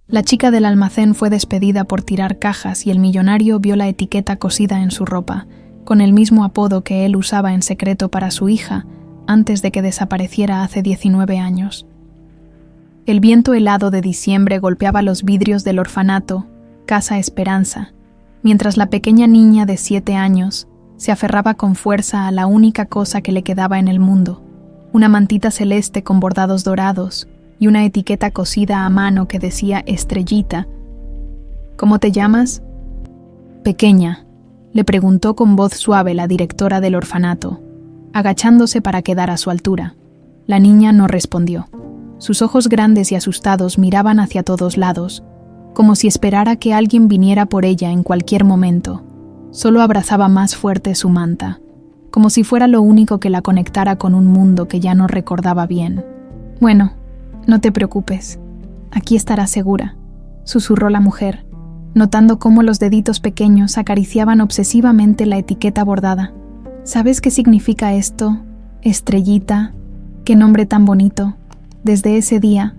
La chica del almacén fue despedida por tirar cajas y el millonario vio la etiqueta cosida en su ropa, con el mismo apodo que él usaba en secreto para su hija antes de que desapareciera hace 19 años. El viento helado de diciembre golpeaba los vidrios del orfanato Casa Esperanza, mientras la pequeña niña de 7 años se aferraba con fuerza a la única cosa que le quedaba en el mundo, una mantita celeste con bordados dorados y una etiqueta cosida a mano que decía Estrellita. ¿Cómo te llamas? Pequeña, le preguntó con voz suave la directora del orfanato, agachándose para quedar a su altura. La niña no respondió. Sus ojos grandes y asustados miraban hacia todos lados, como si esperara que alguien viniera por ella en cualquier momento. Solo abrazaba más fuerte su manta, como si fuera lo único que la conectara con un mundo que ya no recordaba bien. «Bueno, no te preocupes. Aquí estarás segura», susurró la mujer, notando cómo los deditos pequeños acariciaban obsesivamente la etiqueta bordada. «¿Sabes qué significa esto? Estrellita. Qué nombre tan bonito». Desde ese día,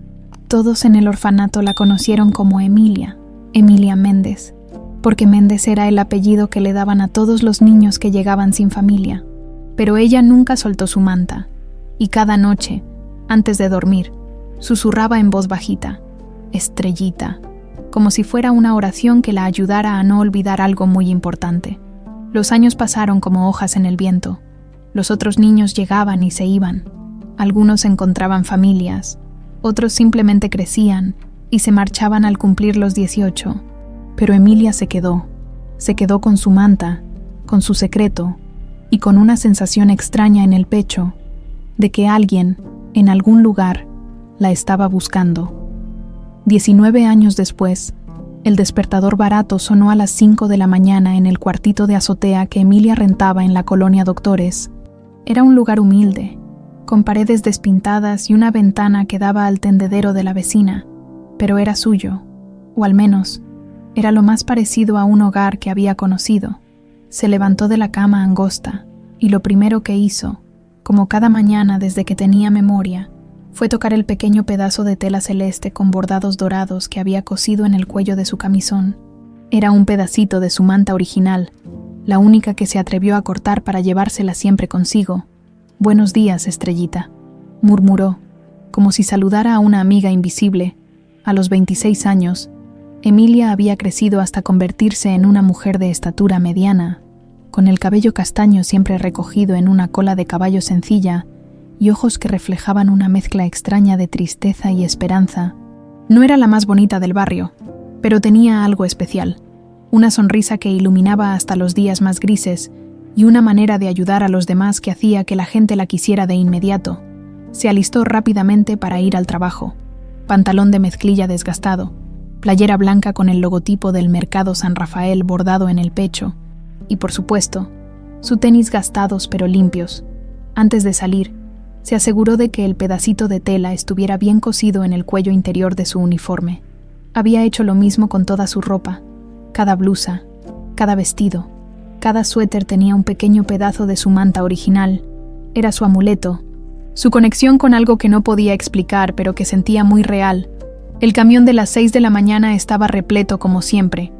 todos en el orfanato la conocieron como Emilia Méndez, porque Méndez era el apellido que le daban a todos los niños que llegaban sin familia. Pero ella nunca soltó su manta, y cada noche, antes de dormir, susurraba en voz bajita, «Estrellita», como si fuera una oración que la ayudara a no olvidar algo muy importante. Los años pasaron como hojas en el viento. Los otros niños llegaban y se iban. Algunos encontraban familias, otros simplemente crecían y se marchaban al cumplir los 18. Pero Emilia se quedó con su manta, con su secreto y con una sensación extraña en el pecho de que alguien, en algún lugar, la estaba buscando. 19 años después, el despertador barato sonó a las 5 de la mañana en el cuartito de azotea que Emilia rentaba en la colonia Doctores. Era un lugar humilde, con paredes despintadas y una ventana que daba al tendedero de la vecina, pero era suyo, o al menos, era lo más parecido a un hogar que había conocido. Se levantó de la cama angosta, y lo primero que hizo, como cada mañana desde que tenía memoria, fue tocar el pequeño pedazo de tela celeste con bordados dorados que había cosido en el cuello de su camisón. Era un pedacito de su manta original, la única que se atrevió a cortar para llevársela siempre consigo. «Buenos días, Estrellita», murmuró, como si saludara a una amiga invisible. A los 26 años, Emilia había crecido hasta convertirse en una mujer de estatura mediana, con el cabello castaño siempre recogido en una cola de caballo sencilla y ojos que reflejaban una mezcla extraña de tristeza y esperanza. No era la más bonita del barrio, pero tenía algo especial, una sonrisa que iluminaba hasta los días más grises y una manera de ayudar a los demás que hacía que la gente la quisiera de inmediato. Se alistó rápidamente para ir al trabajo. Pantalón de mezclilla desgastado, playera blanca con el logotipo del Mercado San Rafael bordado en el pecho, y por supuesto, su tenis gastados pero limpios. Antes de salir, se aseguró de que el pedacito de tela estuviera bien cosido en el cuello interior de su uniforme. Había hecho lo mismo con toda su ropa, cada blusa, cada vestido. Cada suéter tenía un pequeño pedazo de su manta original. Era su amuleto, su conexión con algo que no podía explicar pero que sentía muy real. El camión de las 6 de la mañana estaba repleto como siempre.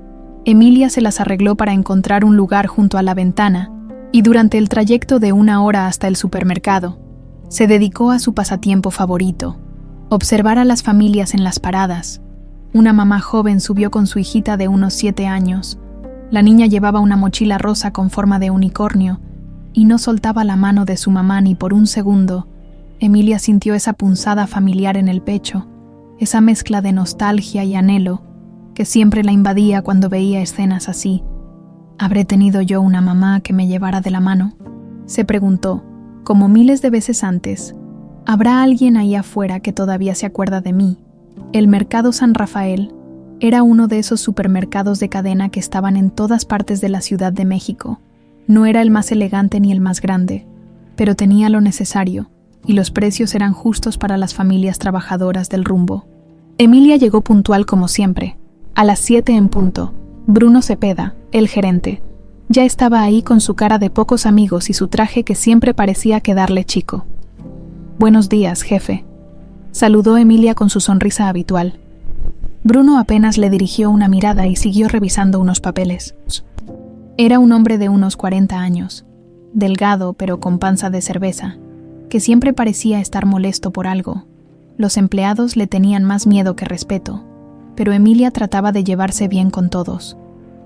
Emilia se las arregló para encontrar un lugar junto a la ventana y durante el trayecto de 1 hora hasta el supermercado, se dedicó a su pasatiempo favorito, observar a las familias en las paradas. Una mamá joven subió con su hijita de unos 7 años. La niña llevaba una mochila rosa con forma de unicornio y no soltaba la mano de su mamá ni por un segundo. Emilia sintió esa punzada familiar en el pecho, esa mezcla de nostalgia y anhelo que siempre la invadía cuando veía escenas así. ¿Habré tenido yo una mamá que me llevara de la mano?, se preguntó, como miles de veces antes. ¿Habrá alguien ahí afuera que todavía se acuerda de mí? El Mercado San Rafael era uno de esos supermercados de cadena que estaban en todas partes de la Ciudad de México. No era el más elegante ni el más grande, pero tenía lo necesario, y los precios eran justos para las familias trabajadoras del rumbo. Emilia llegó puntual como siempre, a las 7 en punto. Bruno Cepeda, el gerente, ya estaba ahí con su cara de pocos amigos y su traje que siempre parecía quedarle chico. «Buenos días, jefe», saludó Emilia con su sonrisa habitual. Bruno apenas le dirigió una mirada y siguió revisando unos papeles. Era un hombre de unos 40 años, delgado pero con panza de cerveza, que siempre parecía estar molesto por algo. Los empleados le tenían más miedo que respeto, pero Emilia trataba de llevarse bien con todos.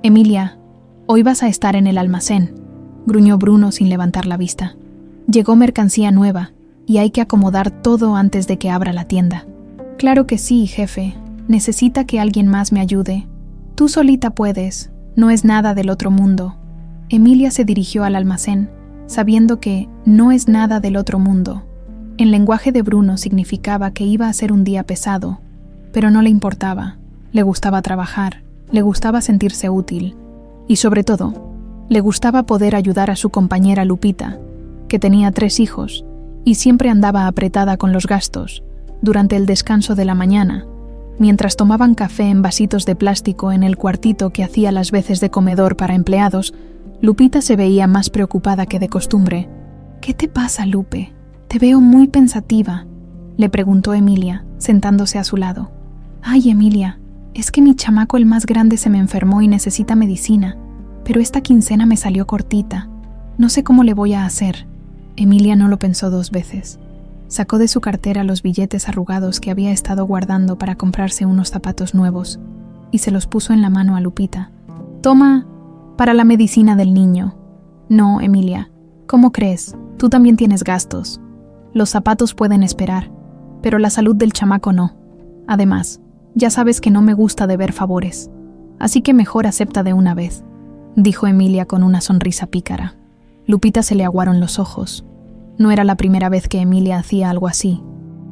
«Emilia, hoy vas a estar en el almacén», gruñó Bruno sin levantar la vista. «Llegó mercancía nueva y hay que acomodar todo antes de que abra la tienda». «Claro que sí, jefe. Necesita que alguien más me ayude. Tú solita puedes, no es nada del otro mundo». Emilia se dirigió al almacén, sabiendo que no es nada del otro mundo. En lenguaje de Bruno significaba que iba a ser un día pesado, pero no le importaba. Le gustaba trabajar, le gustaba sentirse útil y, sobre todo, le gustaba poder ayudar a su compañera Lupita, que tenía 3 hijos y siempre andaba apretada con los gastos. Durante el descanso de la mañana, mientras tomaban café en vasitos de plástico en el cuartito que hacía las veces de comedor para empleados, Lupita se veía más preocupada que de costumbre. «¿Qué te pasa, Lupe? Te veo muy pensativa», le preguntó Emilia, sentándose a su lado. «Ay, Emilia, es que mi chamaco el más grande se me enfermó y necesita medicina, pero esta quincena me salió cortita. No sé cómo le voy a hacer». Emilia no lo pensó 2 veces. Sacó de su cartera los billetes arrugados que había estado guardando para comprarse unos zapatos nuevos y se los puso en la mano a Lupita. «Toma, para la medicina del niño». «No, Emilia, ¿cómo crees? Tú también tienes gastos. Los zapatos pueden esperar, pero la salud del chamaco no. Además, ya sabes que no me gusta deber favores, así que mejor acepta de una vez», dijo Emilia con una sonrisa pícara. Lupita se le aguaron los ojos. No era la primera vez que Emilia hacía algo así.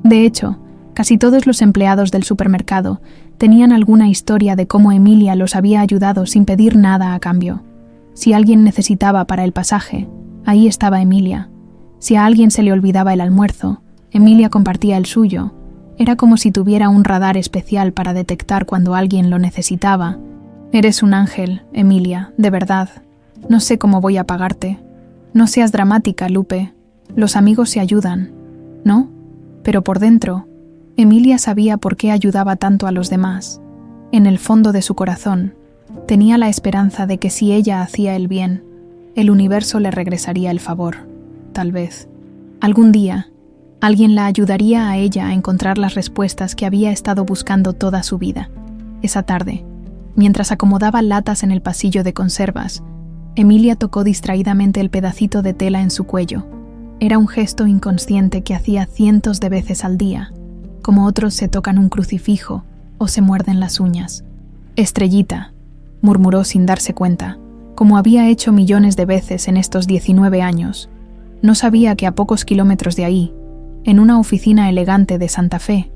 De hecho, casi todos los empleados del supermercado tenían alguna historia de cómo Emilia los había ayudado sin pedir nada a cambio. Si alguien necesitaba para el pasaje, ahí estaba Emilia. Si a alguien se le olvidaba el almuerzo, Emilia compartía el suyo. Era como si tuviera un radar especial para detectar cuando alguien lo necesitaba. «Eres un ángel, Emilia, de verdad. No sé cómo voy a pagarte. No seas dramática, Lupe. Los amigos se ayudan, ¿no?» Pero por dentro, Emilia sabía por qué ayudaba tanto a los demás. En el fondo de su corazón, tenía la esperanza de que si ella hacía el bien, el universo le regresaría el favor. Tal vez. Algún día, alguien la ayudaría a ella a encontrar las respuestas que había estado buscando toda su vida. Esa tarde, mientras acomodaba latas en el pasillo de conservas, Emilia tocó distraídamente el pedacito de tela en su cuello. Era un gesto inconsciente que hacía cientos de veces al día, como otros se tocan un crucifijo o se muerden las uñas. «Estrellita», murmuró sin darse cuenta, como había hecho millones de veces en estos 19 años. No sabía que a pocos kilómetros de ahí, en una oficina elegante de Santa Fe,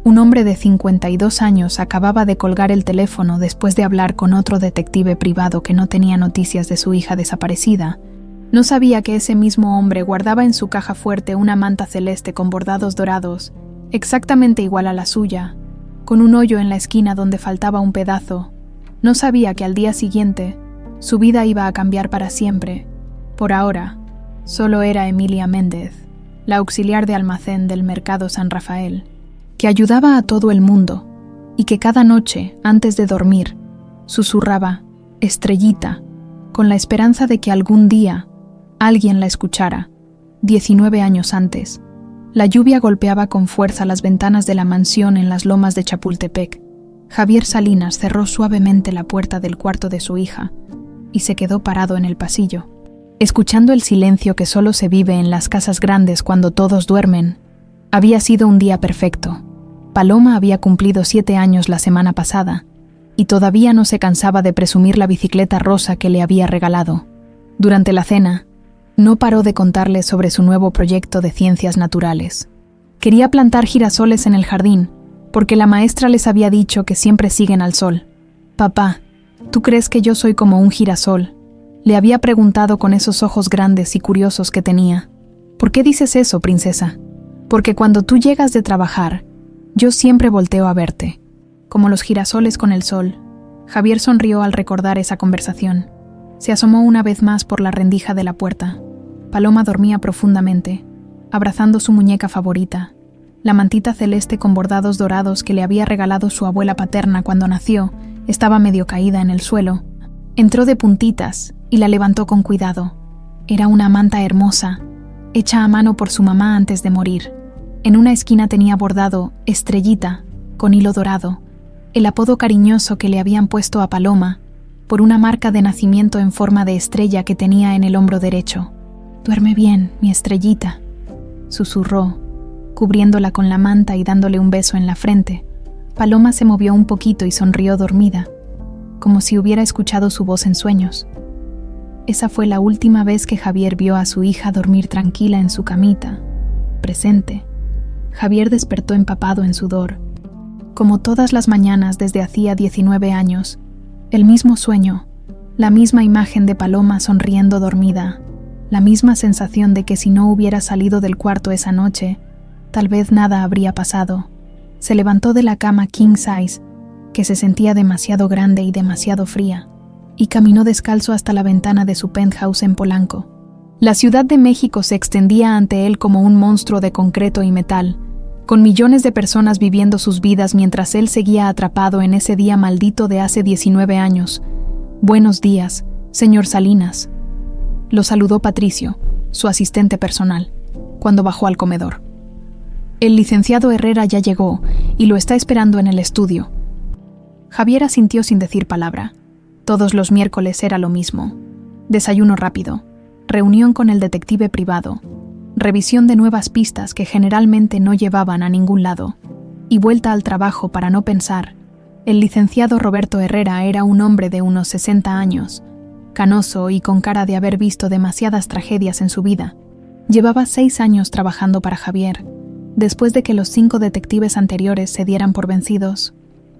un hombre de 52 años acababa de colgar el teléfono después de hablar con otro detective privado que no tenía noticias de su hija desaparecida. No sabía que ese mismo hombre guardaba en su caja fuerte una manta celeste con bordados dorados, exactamente igual a la suya, con un hoyo en la esquina donde faltaba un pedazo. No sabía que al día siguiente, su vida iba a cambiar para siempre. Por ahora, solo era Emilia Méndez, la auxiliar de almacén del Mercado San Rafael, que ayudaba a todo el mundo y que cada noche, antes de dormir, susurraba «Estrellita», con la esperanza de que algún día alguien la escuchara. 19 años antes, la lluvia golpeaba con fuerza las ventanas de la mansión en las lomas de Chapultepec. Javier Salinas cerró suavemente la puerta del cuarto de su hija y se quedó parado en el pasillo, escuchando el silencio que solo se vive en las casas grandes cuando todos duermen. Había sido un día perfecto. Paloma había cumplido 7 años la semana pasada y todavía no se cansaba de presumir la bicicleta rosa que le había regalado. Durante la cena, no paró de contarle sobre su nuevo proyecto de ciencias naturales. Quería plantar girasoles en el jardín, porque la maestra les había dicho que siempre siguen al sol. «Papá, ¿tú crees que yo soy como un girasol?», le había preguntado con esos ojos grandes y curiosos que tenía. «¿Por qué dices eso, princesa?». «Porque cuando tú llegas de trabajar, yo siempre volteo a verte, como los girasoles con el sol». Javier sonrió al recordar esa conversación. Se asomó una vez más por la rendija de la puerta. Paloma dormía profundamente, abrazando su muñeca favorita, La mantita celeste con bordados dorados que le había regalado su abuela paterna cuando nació estaba medio caída en el suelo. Entró de puntitas y la levantó con cuidado. Era una manta hermosa, hecha a mano por su mamá antes de morir. En una esquina tenía bordado Estrellita, con hilo dorado, el apodo cariñoso que le habían puesto a Paloma, por una marca de nacimiento en forma de estrella que tenía en el hombro derecho. «Duerme bien, mi Estrellita», susurró, cubriéndola con la manta y dándole un beso en la frente. Paloma se movió un poquito y sonrió dormida, como si hubiera escuchado su voz en sueños. Esa fue la última vez que Javier vio a su hija dormir tranquila en su camita, presente. Javier despertó empapado en sudor. Como todas las mañanas desde hacía 19 años, el mismo sueño, la misma imagen de Paloma sonriendo dormida, la misma sensación de que si no hubiera salido del cuarto esa noche, tal vez nada habría pasado. Se levantó de la cama king size, que se sentía demasiado grande y demasiado fría, y caminó descalzo hasta la ventana de su penthouse en Polanco. La Ciudad de México se extendía ante él como un monstruo de concreto y metal, con millones de personas viviendo sus vidas mientras él seguía atrapado en ese día maldito de hace 19 años. «Buenos días, señor Salinas», lo saludó Patricio, su asistente personal, cuando bajó al comedor. «El licenciado Herrera ya llegó y lo está esperando en el estudio». Javier asintió sin decir palabra. Todos los miércoles era lo mismo. Desayuno rápido, reunión con el detective privado, revisión de nuevas pistas que generalmente no llevaban a ningún lado, y vuelta al trabajo para no pensar. El licenciado Roberto Herrera era un hombre de unos 60 años, canoso y con cara de haber visto demasiadas tragedias en su vida. Llevaba 6 años trabajando para Javier, después de que los 5 detectives anteriores se dieran por vencidos.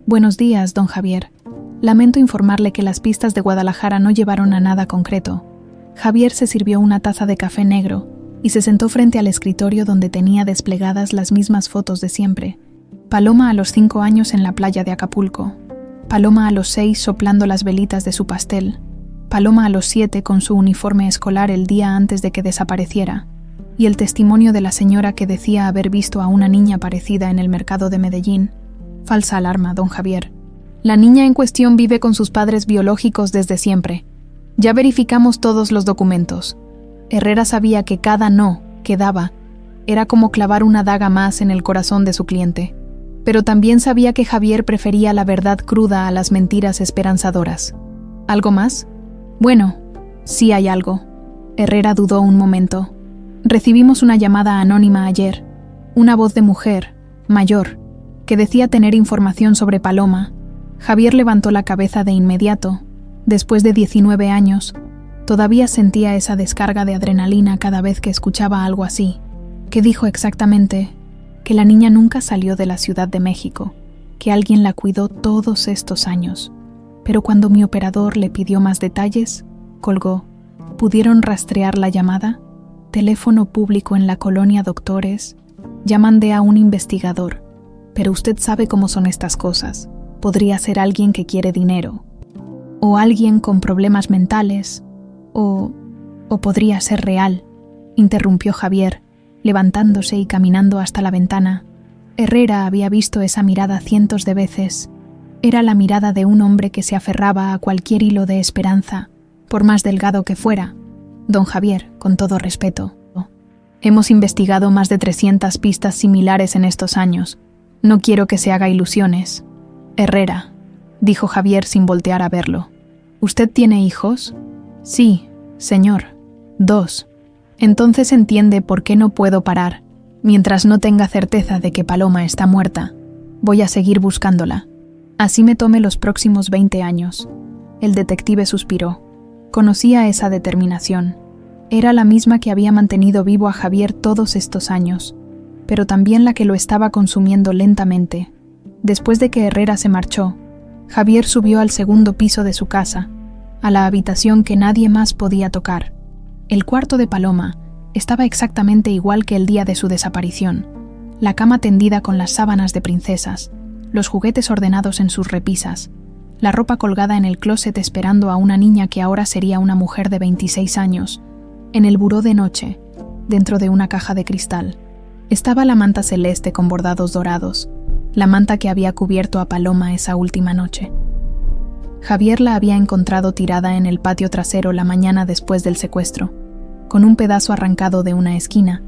«Buenos días, don Javier. Lamento informarle que las pistas de Guadalajara no llevaron a nada concreto». Javier se sirvió una taza de café negro y se sentó frente al escritorio donde tenía desplegadas las mismas fotos de siempre. Paloma a los 5 años en la playa de Acapulco. Paloma a los 6 soplando las velitas de su pastel. Paloma a los 7 con su uniforme escolar el día antes de que desapareciera. Y el testimonio de la señora que decía haber visto a una niña parecida en el mercado de Medellín. Falsa alarma, don Javier. La niña en cuestión vive con sus padres biológicos desde siempre. Ya verificamos todos los documentos. Herrera sabía que cada no que daba era como clavar una daga más en el corazón de su cliente. Pero también sabía que Javier prefería la verdad cruda a las mentiras esperanzadoras. ¿Algo más? Bueno, sí hay algo. Herrera dudó un momento. Recibimos una llamada anónima ayer. Una voz de mujer, mayor, que decía tener información sobre Paloma. Javier levantó la cabeza de inmediato. Después de 19 años, todavía sentía esa descarga de adrenalina cada vez que escuchaba algo así. ¿Qué dijo exactamente? Que la niña nunca salió de la Ciudad de México, que alguien la cuidó todos estos años. Pero cuando mi operador le pidió más detalles, colgó. ¿Pudieron rastrear la llamada? Teléfono público en la colonia Doctores. Ya mandé a un investigador. Pero usted sabe cómo son estas cosas. Podría ser alguien que quiere dinero. O alguien con problemas mentales. O podría ser real, interrumpió Javier, levantándose y caminando hasta la ventana. Herrera había visto esa mirada cientos de veces. Era la mirada de un hombre que se aferraba a cualquier hilo de esperanza, por más delgado que fuera. Don Javier, con todo respeto. Hemos investigado más de 300 pistas similares en estos años. No quiero que se haga ilusiones. Herrera, dijo Javier sin voltear a verlo. ¿Usted tiene hijos? Sí, señor. 2. Entonces entiende por qué no puedo parar. Mientras no tenga certeza de que Paloma está muerta, voy a seguir buscándola. Así me tome los próximos 20 años. El detective suspiró. Conocía esa determinación. Era la misma que había mantenido vivo a Javier todos estos años, pero también la que lo estaba consumiendo lentamente. Después de que Herrera se marchó, Javier subió al segundo piso de su casa, a la habitación que nadie más podía tocar. El cuarto de Paloma estaba exactamente igual que el día de su desaparición. La cama tendida con las sábanas de princesas, los juguetes ordenados en sus repisas, la ropa colgada en el closet esperando a una niña que ahora sería una mujer de 26 años, en el buró de noche, dentro de una caja de cristal. Estaba la manta celeste con bordados dorados, la manta que había cubierto a Paloma esa última noche. Javier la había encontrado tirada en el patio trasero la mañana después del secuestro, con un pedazo arrancado de una esquina,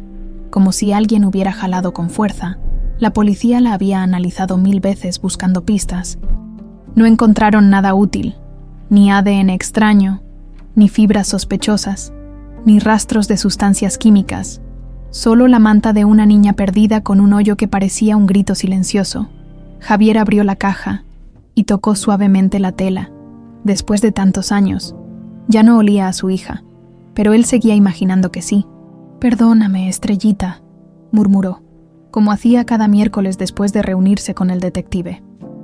como si alguien hubiera jalado con fuerza. La policía la había analizado 1000 veces buscando pistas. No encontraron nada útil, ni ADN extraño, ni fibras sospechosas, ni rastros de sustancias químicas, solo la manta de una niña perdida con un hoyo que parecía un grito silencioso. Javier abrió la caja y tocó suavemente la tela. Después de tantos años, ya no olía a su hija, pero él seguía imaginando que sí. «Perdóname, Estrellita», murmuró, como hacía cada miércoles después de reunirse con el detective.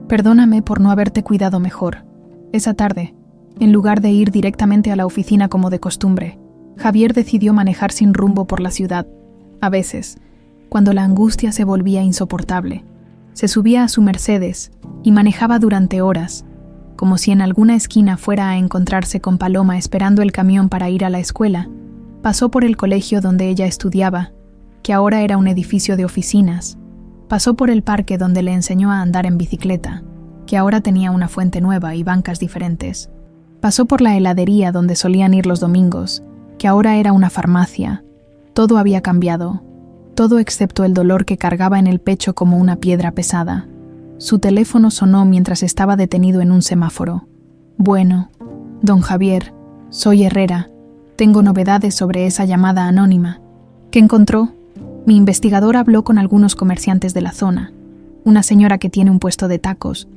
«Perdóname por no haberte cuidado mejor. Esa tarde, en lugar de ir directamente a la oficina como de costumbre, Javier decidió manejar sin rumbo por la ciudad. A veces, cuando la angustia se volvía insoportable, se subía a su Mercedes y manejaba durante horas, como si en alguna esquina fuera a encontrarse con Paloma esperando el camión para ir a la escuela. Pasó por el colegio donde ella estudiaba, que ahora era un edificio de oficinas. Pasó por el parque donde le enseñó a andar en bicicleta, que ahora tenía una fuente nueva y bancas diferentes. Pasó por la heladería donde solían ir los domingos, que ahora era una farmacia. Todo había cambiado, todo excepto el dolor que cargaba en el pecho como una piedra pesada. Su teléfono sonó mientras estaba detenido en un semáforo. «Bueno, don Javier, soy Herrera. Tengo novedades sobre esa llamada anónima». «¿Qué encontró?» «Mi investigador habló con algunos comerciantes de la zona. Una señora que tiene un puesto de tacos.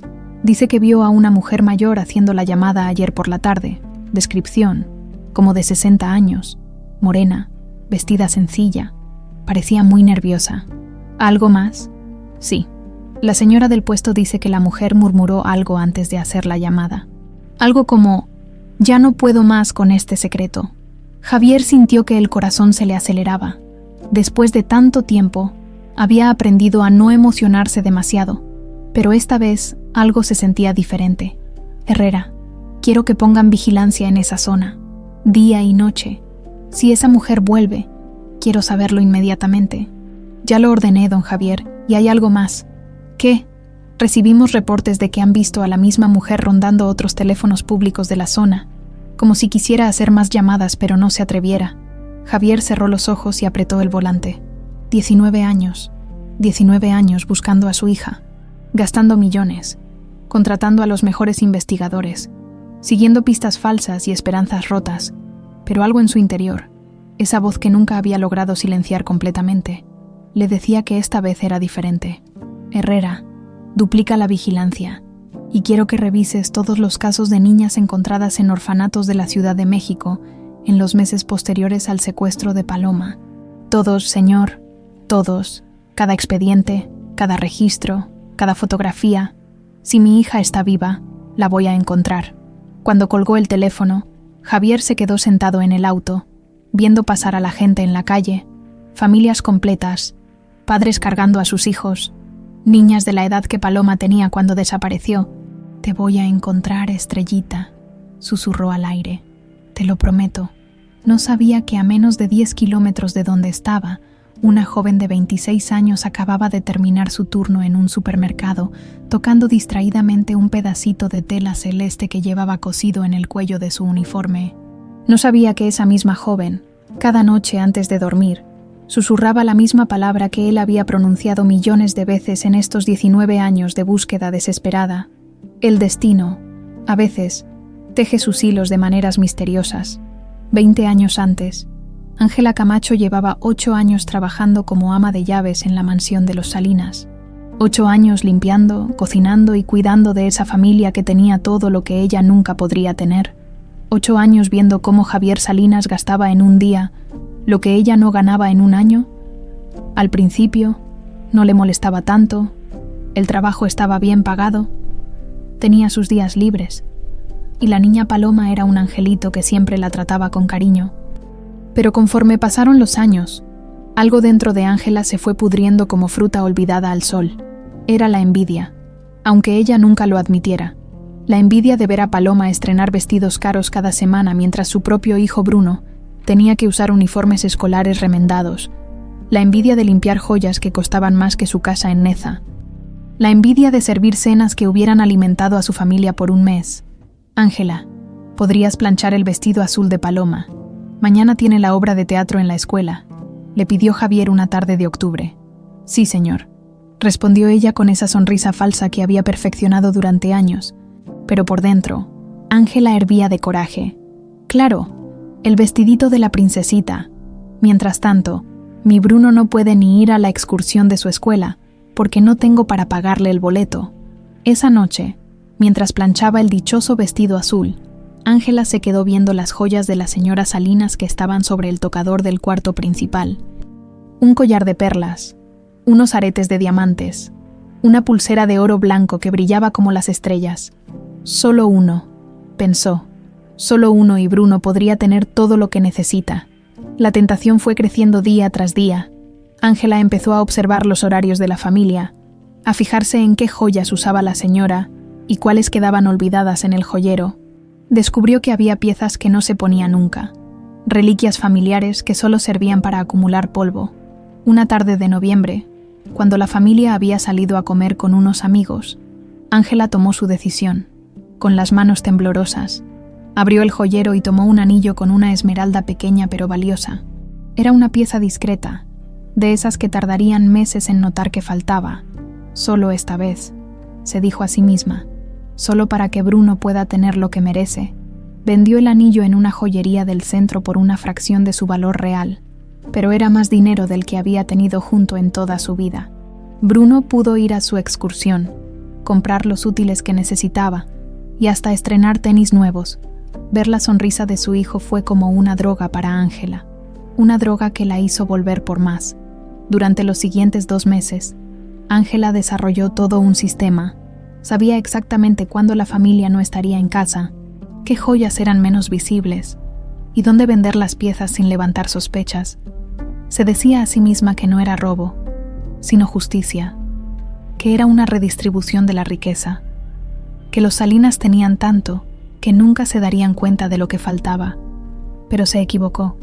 Dice que vio a una mujer mayor haciendo la llamada ayer por la tarde. Descripción: como de 60 años, morena, vestida sencilla. Parecía muy nerviosa». «¿Algo más?» «Sí. La señora del puesto dice que la mujer murmuró algo antes de hacer la llamada. Algo como: ya no puedo más con este secreto». Javier sintió que el corazón se le aceleraba. Después de tanto tiempo, había aprendido a no emocionarse demasiado, pero esta vez algo se sentía diferente. «Herrera, quiero que pongan vigilancia en esa zona, día y noche. Si esa mujer vuelve, quiero saberlo inmediatamente». «Ya lo ordené, don Javier, y hay algo más». «¿Qué?» «Recibimos reportes de que han visto a la misma mujer rondando otros teléfonos públicos de la zona, como si quisiera hacer más llamadas pero no se atreviera». Javier cerró los ojos y apretó el volante. 19 años. 19 años buscando a su hija, gastando millones, contratando a los mejores investigadores, siguiendo pistas falsas y esperanzas rotas, pero algo en su interior, esa voz que nunca había logrado silenciar completamente, le decía que esta vez era diferente. «Herrera, duplica la vigilancia, y quiero que revises todos los casos de niñas encontradas en orfanatos de la Ciudad de México en los meses posteriores al secuestro de Paloma. Todos, señor, todos, cada expediente, cada registro, cada fotografía. Si mi hija está viva, la voy a encontrar». Cuando colgó el teléfono, Javier se quedó sentado en el auto, viendo pasar a la gente en la calle, familias completas, padres cargando a sus hijos, niñas de la edad que Paloma tenía cuando desapareció. «Te voy a encontrar, Estrellita», susurró al aire. «Te lo prometo». No sabía que a menos de 10 kilómetros de donde estaba, una joven de 26 años acababa de terminar su turno en un supermercado, tocando distraídamente un pedacito de tela celeste que llevaba cosido en el cuello de su uniforme. No sabía que esa misma joven, cada noche antes de dormir, susurraba la misma palabra que él había pronunciado millones de veces en estos 19 años de búsqueda desesperada. El destino, a veces, teje sus hilos de maneras misteriosas. 20 años antes, Ángela Camacho llevaba 8 años trabajando como ama de llaves en la mansión de los Salinas. 8 años limpiando, cocinando y cuidando de esa familia que tenía todo lo que ella nunca podría tener. 8 años viendo cómo Javier Salinas gastaba en un día lo que ella no ganaba en un año. Al principio, no le molestaba tanto, el trabajo estaba bien pagado, tenía sus días libres, y la niña Paloma era un angelito que siempre la trataba con cariño. Pero conforme pasaron los años, algo dentro de Ángela se fue pudriendo como fruta olvidada al sol. Era la envidia, aunque ella nunca lo admitiera. La envidia de ver a Paloma estrenar vestidos caros cada semana mientras su propio hijo Bruno tenía que usar uniformes escolares remendados. la envidia de limpiar joyas que costaban más que su casa en Neza, la envidia de servir cenas que hubieran alimentado a su familia por un mes. Ángela, podrías planchar el vestido azul de Paloma. Mañana tiene la obra de teatro en la escuela, le pidió Javier una tarde de octubre. Sí, señor, respondió ella con esa sonrisa falsa que había perfeccionado durante años, pero por dentro, Ángela hervía de coraje. Claro, el vestidito de la princesita. Mientras tanto, mi Bruno no puede ni ir a la excursión de su escuela, porque no tengo para pagarle el boleto. Esa noche, mientras planchaba el dichoso vestido azul, Ángela se quedó viendo las joyas de la señora Salinas que estaban sobre el tocador del cuarto principal. Un collar de perlas, unos aretes de diamantes, una pulsera de oro blanco que brillaba como las estrellas. Solo uno, pensó, solo uno y Bruno podría tener todo lo que necesita. La tentación fue creciendo día tras día. Ángela empezó a observar los horarios de la familia, a fijarse en qué joyas usaba la señora y cuáles quedaban olvidadas en el joyero. Descubrió que había piezas que no se ponía nunca, reliquias familiares que solo servían para acumular polvo. Una tarde de noviembre, cuando la familia había salido a comer con unos amigos, Ángela tomó su decisión, con las manos temblorosas. Abrió el joyero y tomó un anillo con una esmeralda pequeña pero valiosa. Era una pieza discreta, de esas que tardarían meses en notar que faltaba. Solo esta vez, se dijo a sí misma, solo para que Bruno pueda tener lo que merece. Vendió el anillo en una joyería del centro por una fracción de su valor real, pero era más dinero del que había tenido junto en toda su vida. Bruno pudo ir a su excursión, comprar los útiles que necesitaba y hasta estrenar tenis nuevos. Ver la sonrisa de su hijo fue como una droga para Ángela, una droga que la hizo volver por más. Durante los siguientes 2 meses, Ángela desarrolló todo un sistema. Sabía exactamente cuándo la familia no estaría en casa, qué joyas eran menos visibles y dónde vender las piezas sin levantar sospechas. Se decía a sí misma que no era robo, sino justicia, que era una redistribución de la riqueza, que los Salinas tenían tanto que nunca se darían cuenta de lo que faltaba. Pero se equivocó.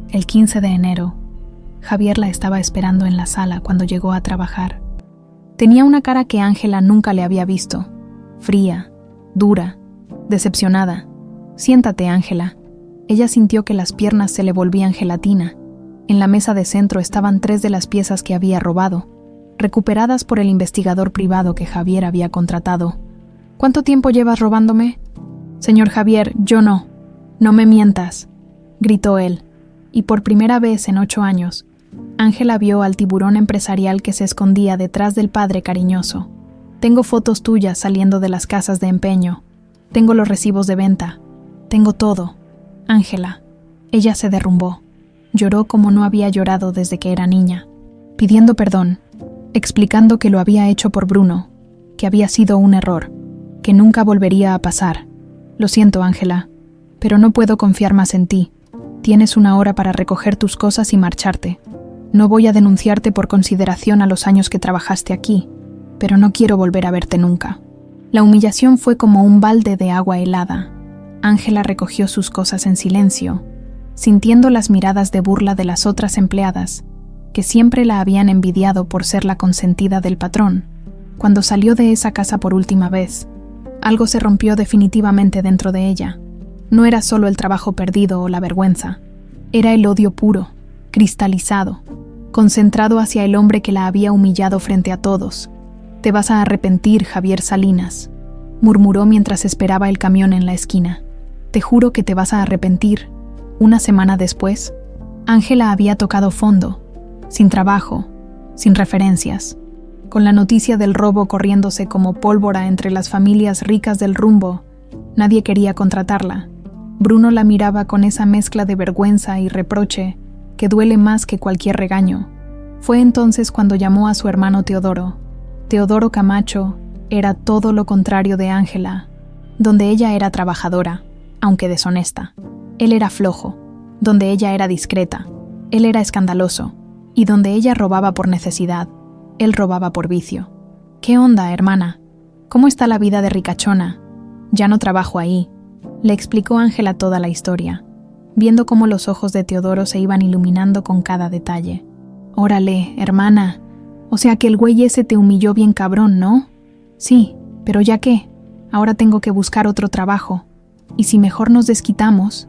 El 15 de enero, Javier la estaba esperando en la sala cuando llegó a trabajar. Tenía una cara que Ángela nunca le había visto, fría, dura, decepcionada. «Siéntate, Ángela». Ella sintió que las piernas se le volvían gelatina. En la mesa de centro estaban 3 de las piezas que había robado, recuperadas por el investigador privado que Javier había contratado. «¿Cuánto tiempo llevas robándome?» «Señor Javier, yo no. No me mientas», gritó él, y por primera vez en 8 años, Ángela vio al tiburón empresarial que se escondía detrás del padre cariñoso. «Tengo fotos tuyas saliendo de las casas de empeño. Tengo los recibos de venta. Tengo todo. Ángela». Ella se derrumbó. Lloró como no había llorado desde que era niña, pidiendo perdón, explicando que lo había hecho por Bruno, que había sido un error, que nunca volvería a pasar. «Lo siento, Ángela, pero no puedo confiar más en ti. Tienes 1 hora para recoger tus cosas y marcharte. No voy a denunciarte por consideración a los años que trabajaste aquí, pero no quiero volver a verte nunca». La humillación fue como un balde de agua helada. Ángela recogió sus cosas en silencio, sintiendo las miradas de burla de las otras empleadas, que siempre la habían envidiado por ser la consentida del patrón. Cuando salió de esa casa por última vez, algo se rompió definitivamente dentro de ella. No era solo el trabajo perdido o la vergüenza, era el odio puro, cristalizado, concentrado hacia el hombre que la había humillado frente a todos. «Te vas a arrepentir, Javier Salinas», murmuró mientras esperaba el camión en la esquina. «Te juro que te vas a arrepentir». 1 semana después, Ángela había tocado fondo, sin trabajo, sin referencias, con la noticia del robo corriéndose como pólvora entre las familias ricas del rumbo. Nadie quería contratarla. Bruno la miraba con esa mezcla de vergüenza y reproche que duele más que cualquier regaño. Fue entonces cuando llamó a su hermano Teodoro. Teodoro Camacho era todo lo contrario de Ángela. Donde ella era trabajadora, aunque deshonesta, él era flojo. Donde ella era discreta, él era escandaloso. Y donde ella robaba por necesidad, él robaba por vicio. «¿Qué onda, hermana? ¿Cómo está la vida de ricachona? Ya no trabajo ahí», le explicó Ángela toda la historia, viendo cómo los ojos de Teodoro se iban iluminando con cada detalle. Órale, hermana. O sea que el güey ese te humilló bien cabrón, ¿no? Sí, pero ¿ya qué? Ahora tengo que buscar otro trabajo. ¿Y si mejor nos desquitamos?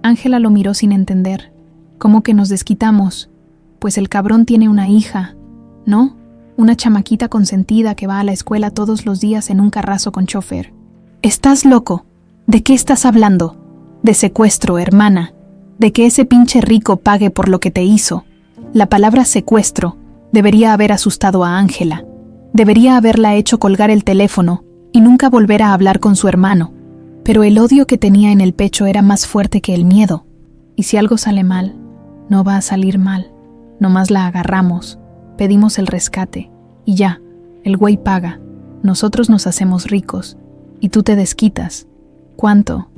Ángela lo miró sin entender. ¿Cómo que nos desquitamos? Pues el cabrón tiene una hija, ¿no? Una chamaquita consentida que va a la escuela todos los días en un carrazo con chofer. ¿Estás loco? ¿De qué estás hablando? De secuestro, hermana. De que ese pinche rico pague por lo que te hizo. La palabra secuestro debería haber asustado a Ángela. Debería haberla hecho colgar el teléfono y nunca volver a hablar con su hermano. Pero el odio que tenía en el pecho era más fuerte que el miedo. Y si algo sale mal, no va a salir mal. Nomás la agarramos, pedimos el rescate y ya, el güey paga. Nosotros nos hacemos ricos y tú te desquitas. ¿Cuánto?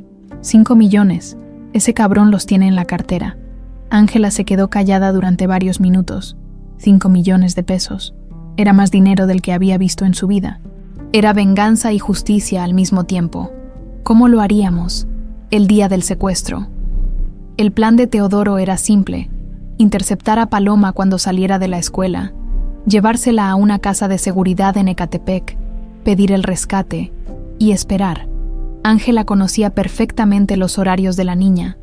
5 millones. Ese cabrón los tiene en la cartera. Ángela se quedó callada durante varios minutos. 5 millones de pesos. Era más dinero del que había visto en su vida. Era venganza y justicia al mismo tiempo. ¿Cómo lo haríamos? El día del secuestro. El plan de Teodoro era simple: interceptar a Paloma cuando saliera de la escuela, llevársela a una casa de seguridad en Ecatepec, pedir el rescate y esperar. Ángela conocía perfectamente los horarios de la niña,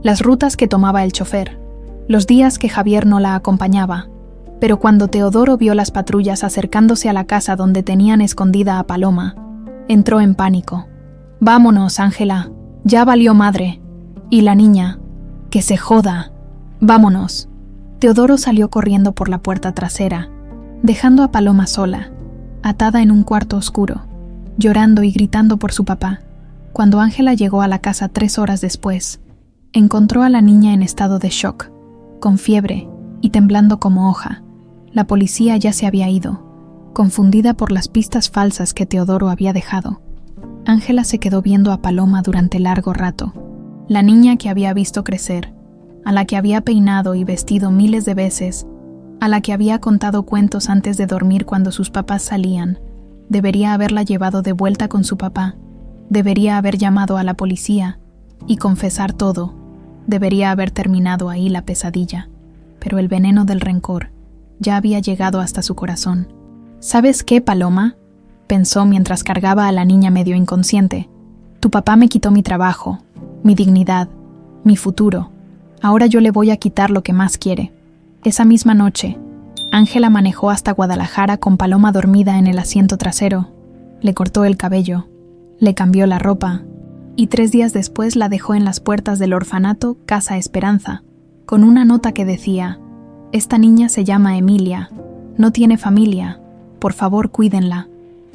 las rutas que tomaba el chofer, los días que Javier no la acompañaba. Pero cuando Teodoro vio las patrullas acercándose a la casa donde tenían escondida a Paloma, entró en pánico. «Vámonos, Ángela, ya valió madre. Y la niña, que se joda. Vámonos». Teodoro salió corriendo por la puerta trasera, dejando a Paloma sola, atada en un cuarto oscuro, llorando y gritando por su papá. Cuando Ángela llegó a la casa 3 horas después, encontró a la niña en estado de shock, con fiebre y temblando como hoja. La policía ya se había ido, confundida por las pistas falsas que Teodoro había dejado. Ángela se quedó viendo a Paloma durante largo rato, la niña que había visto crecer, a la que había peinado y vestido miles de veces, a la que había contado cuentos antes de dormir cuando sus papás salían. Debería haberla llevado de vuelta con su papá, debería haber llamado a la policía y confesar todo, debería haber terminado ahí la pesadilla, pero el veneno del rencor ya había llegado hasta su corazón. ¿Sabes qué, Paloma?, pensó mientras cargaba a la niña medio inconsciente. Tu papá me quitó mi trabajo, mi dignidad, mi futuro. Ahora yo le voy a quitar lo que más quiere. Esa misma noche, Ángela manejó hasta Guadalajara con Paloma dormida en el asiento trasero. Le cortó el cabello, le cambió la ropa y 3 días después la dejó en las puertas del orfanato Casa Esperanza, con una nota que decía: «Esta niña se llama Emilia, no tiene familia, por favor cuídenla».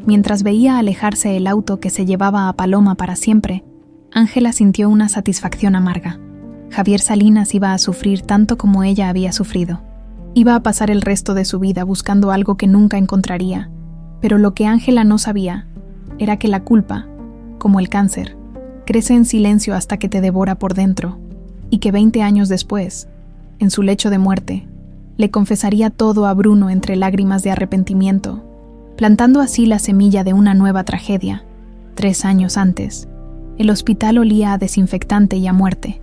Mientras veía alejarse el auto que se llevaba a Paloma para siempre, Ángela sintió una satisfacción amarga. Javier Salinas iba a sufrir tanto como ella había sufrido. Iba a pasar el resto de su vida buscando algo que nunca encontraría, pero lo que Ángela no sabía era que la culpa, como el cáncer, crece en silencio hasta que te devora por dentro, y que 20 años después, en su lecho de muerte, le confesaría todo a Bruno entre lágrimas de arrepentimiento, plantando así la semilla de una nueva tragedia. 3 años antes, el hospital olía a desinfectante y a muerte.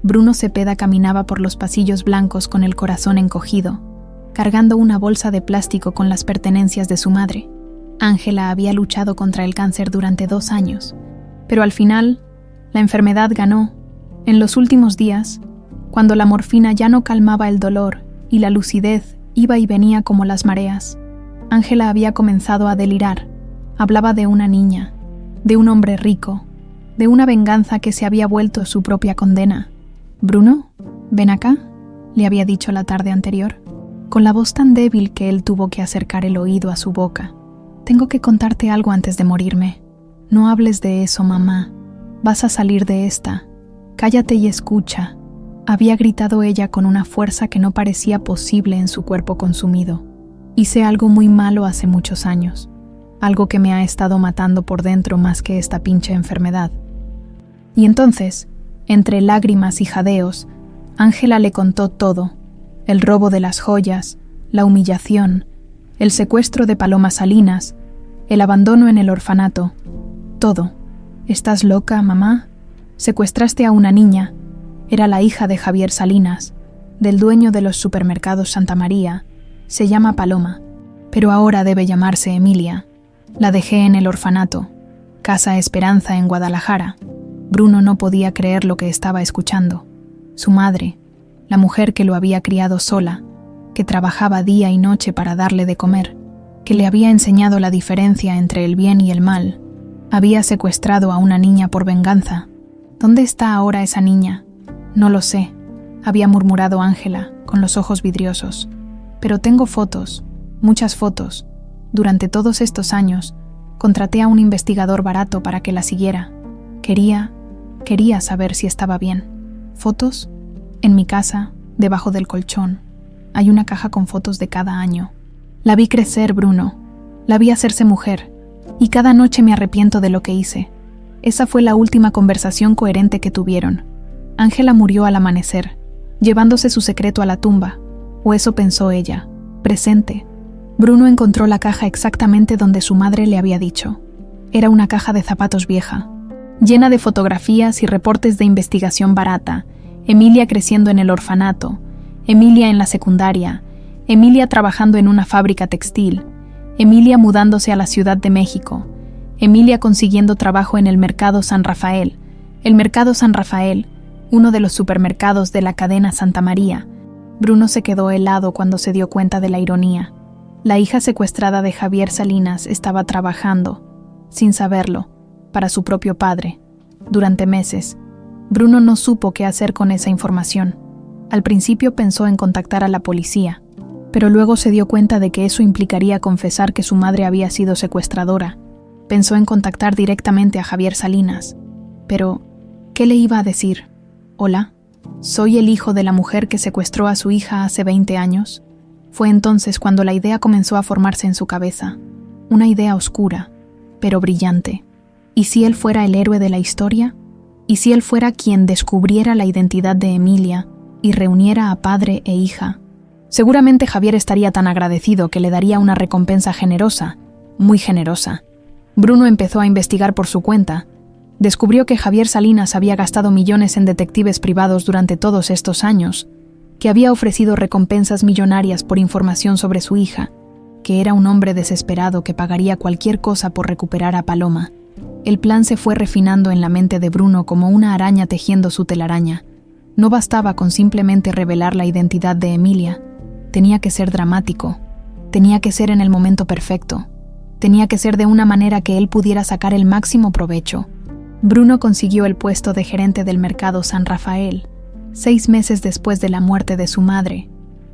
Bruno Cepeda caminaba por los pasillos blancos con el corazón encogido, cargando una bolsa de plástico con las pertenencias de su madre. Ángela había luchado contra el cáncer durante 2 años, pero al final, la enfermedad ganó. En los últimos días, cuando la morfina ya no calmaba el dolor y la lucidez iba y venía como las mareas, Ángela había comenzado a delirar. Hablaba de una niña, de un hombre rico, de una venganza que se había vuelto su propia condena. «Bruno, ven acá», le había dicho la tarde anterior, con la voz tan débil que él tuvo que acercar el oído a su boca. «Tengo que contarte algo antes de morirme. No hables de eso, mamá. Vas a salir de esta. Cállate y escucha», había gritado ella con una fuerza que no parecía posible en su cuerpo consumido. «Hice algo muy malo hace muchos años, algo que me ha estado matando por dentro más que esta pinche enfermedad». Y entonces, entre lágrimas y jadeos, Ángela le contó todo: el robo de las joyas, la humillación, el secuestro de Paloma Salinas, el abandono en el orfanato. Todo. «¿Estás loca, mamá? Secuestraste a una niña. Era la hija de Javier Salinas. del dueño de los supermercados Santa María, se llama Paloma, pero ahora debe llamarse Emilia. La dejé en el orfanato, Casa Esperanza en Guadalajara. Bruno no podía creer lo que estaba escuchando. Su madre, la mujer que lo había criado sola, que trabajaba día y noche para darle de comer, que le había enseñado la diferencia entre el bien y el mal, había secuestrado a una niña por venganza. ¿Dónde está ahora esa niña? No lo sé, había murmurado Ángela, con los ojos vidriosos. Pero tengo fotos, muchas fotos. Durante todos estos años, contraté a un investigador barato para que la siguiera. Quería saber si estaba bien. ¿Fotos? En mi casa, debajo del colchón, hay una caja con fotos de cada año. La vi crecer, Bruno. La vi hacerse mujer. Y cada noche me arrepiento de lo que hice. Esa fue la última conversación coherente que tuvieron. Ángela murió al amanecer, llevándose su secreto a la tumba, o eso pensó ella. Presente. Bruno encontró la caja exactamente donde su madre le había dicho. Era una caja de zapatos vieja, llena de fotografías y reportes de investigación barata. Emilia creciendo en el orfanato, Emilia en la secundaria, Emilia trabajando en una fábrica textil, Emilia mudándose a la Ciudad de México, Emilia consiguiendo trabajo en el Mercado San Rafael. El Mercado San Rafael, uno de los supermercados de la cadena Santa María. Bruno se quedó helado cuando se dio cuenta de la ironía. La hija secuestrada de Javier Salinas estaba trabajando, sin saberlo, para su propio padre. Durante meses, Bruno no supo qué hacer con esa información. Al principio pensó en contactar a la policía, pero luego se dio cuenta de que eso implicaría confesar que su madre había sido secuestradora. Pensó en contactar directamente a Javier Salinas. Pero, ¿qué le iba a decir? Hola, ¿soy el hijo de la mujer que secuestró a su hija hace 20 años? Fue entonces cuando la idea comenzó a formarse en su cabeza. Una idea oscura, pero brillante. ¿Y si él fuera el héroe de la historia? ¿Y si él fuera quien descubriera la identidad de Emilia y reuniera a padre e hija? Seguramente Javier estaría tan agradecido que le daría una recompensa generosa, muy generosa. Bruno empezó a investigar por su cuenta. Descubrió que Javier Salinas había gastado millones en detectives privados durante todos estos años, que había ofrecido recompensas millonarias por información sobre su hija, que era un hombre desesperado que pagaría cualquier cosa por recuperar a Paloma. El plan se fue refinando en la mente de Bruno como una araña tejiendo su telaraña. No bastaba con simplemente revelar la identidad de Emilia. Tenía que ser dramático. Tenía que ser en el momento perfecto. Tenía que ser de una manera que él pudiera sacar el máximo provecho. Bruno consiguió el puesto de gerente del Mercado San Rafael, 6 meses después de la muerte de su madre.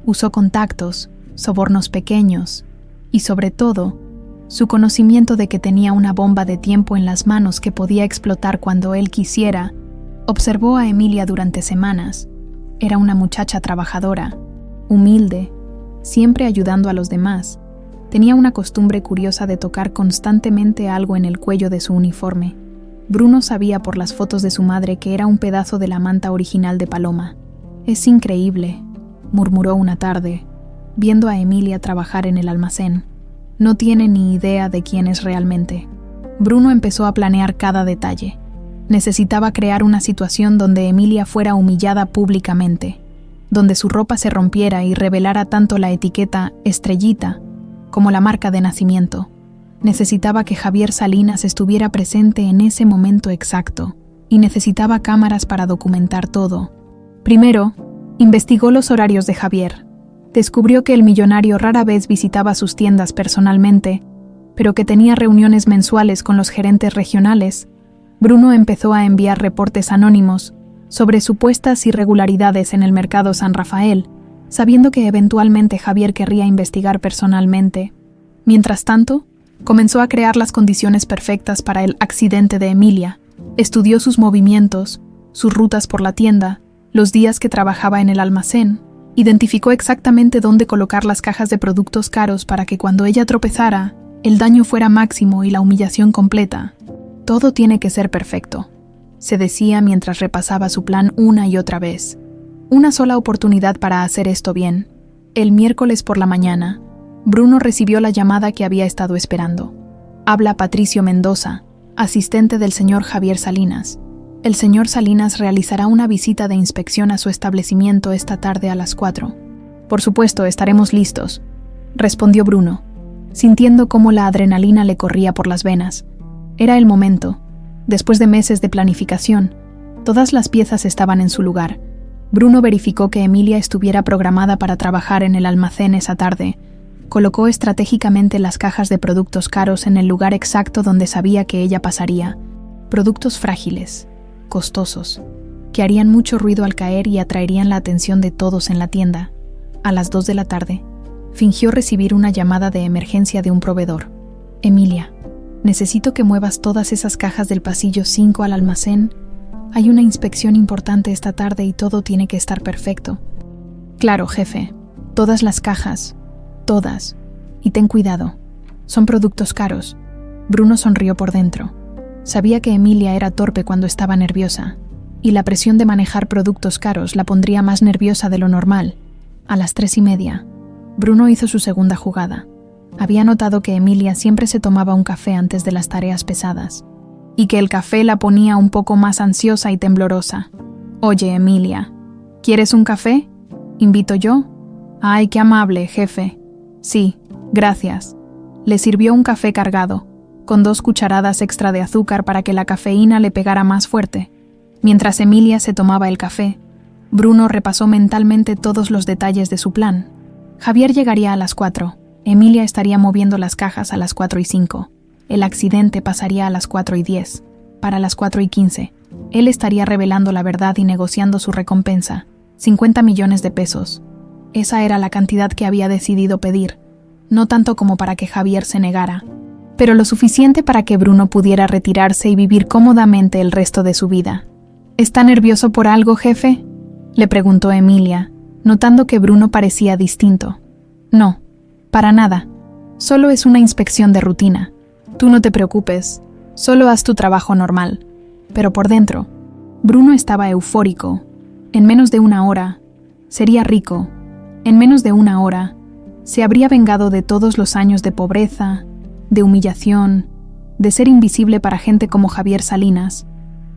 Usó contactos, sobornos pequeños y, sobre todo, su conocimiento de que tenía una bomba de tiempo en las manos que podía explotar cuando él quisiera. Observó a Emilia durante semanas. Era una muchacha trabajadora, humilde, siempre ayudando a los demás. Tenía una costumbre curiosa de tocar constantemente algo en el cuello de su uniforme. Bruno sabía por las fotos de su madre que era un pedazo de la manta original de Paloma. «Es increíble», murmuró una tarde, viendo a Emilia trabajar en el almacén. No tiene ni idea de quién es realmente. Bruno empezó a planear cada detalle. Necesitaba crear una situación donde Emilia fuera humillada públicamente, donde su ropa se rompiera y revelara tanto la etiqueta Estrellita como la marca de nacimiento. Necesitaba que Javier Salinas estuviera presente en ese momento exacto, y necesitaba cámaras para documentar todo. Primero, investigó los horarios de Javier. Descubrió que el millonario rara vez visitaba sus tiendas personalmente, pero que tenía reuniones mensuales con los gerentes regionales. Bruno empezó a enviar reportes anónimos sobre supuestas irregularidades en el Mercado San Rafael, sabiendo que eventualmente Javier querría investigar personalmente. Mientras tanto, comenzó a crear las condiciones perfectas para el accidente de Emilia. Estudió sus movimientos, sus rutas por la tienda, los días que trabajaba en el almacén. Identificó exactamente dónde colocar las cajas de productos caros para que cuando ella tropezara, el daño fuera máximo y la humillación completa. Todo tiene que ser perfecto, se decía mientras repasaba su plan una y otra vez. Una sola oportunidad para hacer esto bien. El miércoles por la mañana, Bruno recibió la llamada que había estado esperando. Habla Patricio Mendoza, asistente del señor Javier Salinas. El señor Salinas realizará una visita de inspección a su establecimiento esta tarde a las 4. Por supuesto, estaremos listos, respondió Bruno, sintiendo cómo la adrenalina le corría por las venas. Era el momento. Después de meses de planificación, todas las piezas estaban en su lugar. Bruno verificó que Emilia estuviera programada para trabajar en el almacén esa tarde. Colocó estratégicamente las cajas de productos caros en el lugar exacto donde sabía que ella pasaría. Productos frágiles, costosos, que harían mucho ruido al caer y atraerían la atención de todos en la tienda. A las 2 de la tarde, fingió recibir una llamada de emergencia de un proveedor. Emilia, necesito que muevas todas esas cajas del pasillo 5 al almacén. Hay una inspección importante esta tarde y todo tiene que estar perfecto. Claro, jefe. Todas las cajas. Todas. Y ten cuidado. Son productos caros. Bruno sonrió por dentro. Sabía que Emilia era torpe cuando estaba nerviosa, y la presión de manejar productos caros la pondría más nerviosa de lo normal. A las 3:30, Bruno hizo su segunda jugada. Había notado que Emilia siempre se tomaba un café antes de las tareas pesadas, y que el café la ponía un poco más ansiosa y temblorosa. «Oye, Emilia, ¿quieres un café?», invito yo. «Ay, qué amable, jefe». «Sí, gracias». Le sirvió un café cargado, con 2 cucharadas extra de azúcar para que la cafeína le pegara más fuerte. Mientras Emilia se tomaba el café, Bruno repasó mentalmente todos los detalles de su plan. Javier llegaría a las 4, Emilia estaría moviendo las cajas a las 4:05. El accidente pasaría a las 4:10. Para las 4:15, él estaría revelando la verdad y negociando su recompensa, 50 millones de pesos. Esa era la cantidad que había decidido pedir, no tanto como para que Javier se negara, pero lo suficiente para que Bruno pudiera retirarse y vivir cómodamente el resto de su vida. ¿Está nervioso por algo, jefe?, le preguntó Emilia, notando que Bruno parecía distinto. No, para nada. Solo es una inspección de rutina. Tú no te preocupes, solo haz tu trabajo normal. Pero por dentro, Bruno estaba eufórico. En menos de 1 hora, sería rico. En menos de 1 hora, se habría vengado de todos los años de pobreza, de humillación, de ser invisible para gente como Javier Salinas.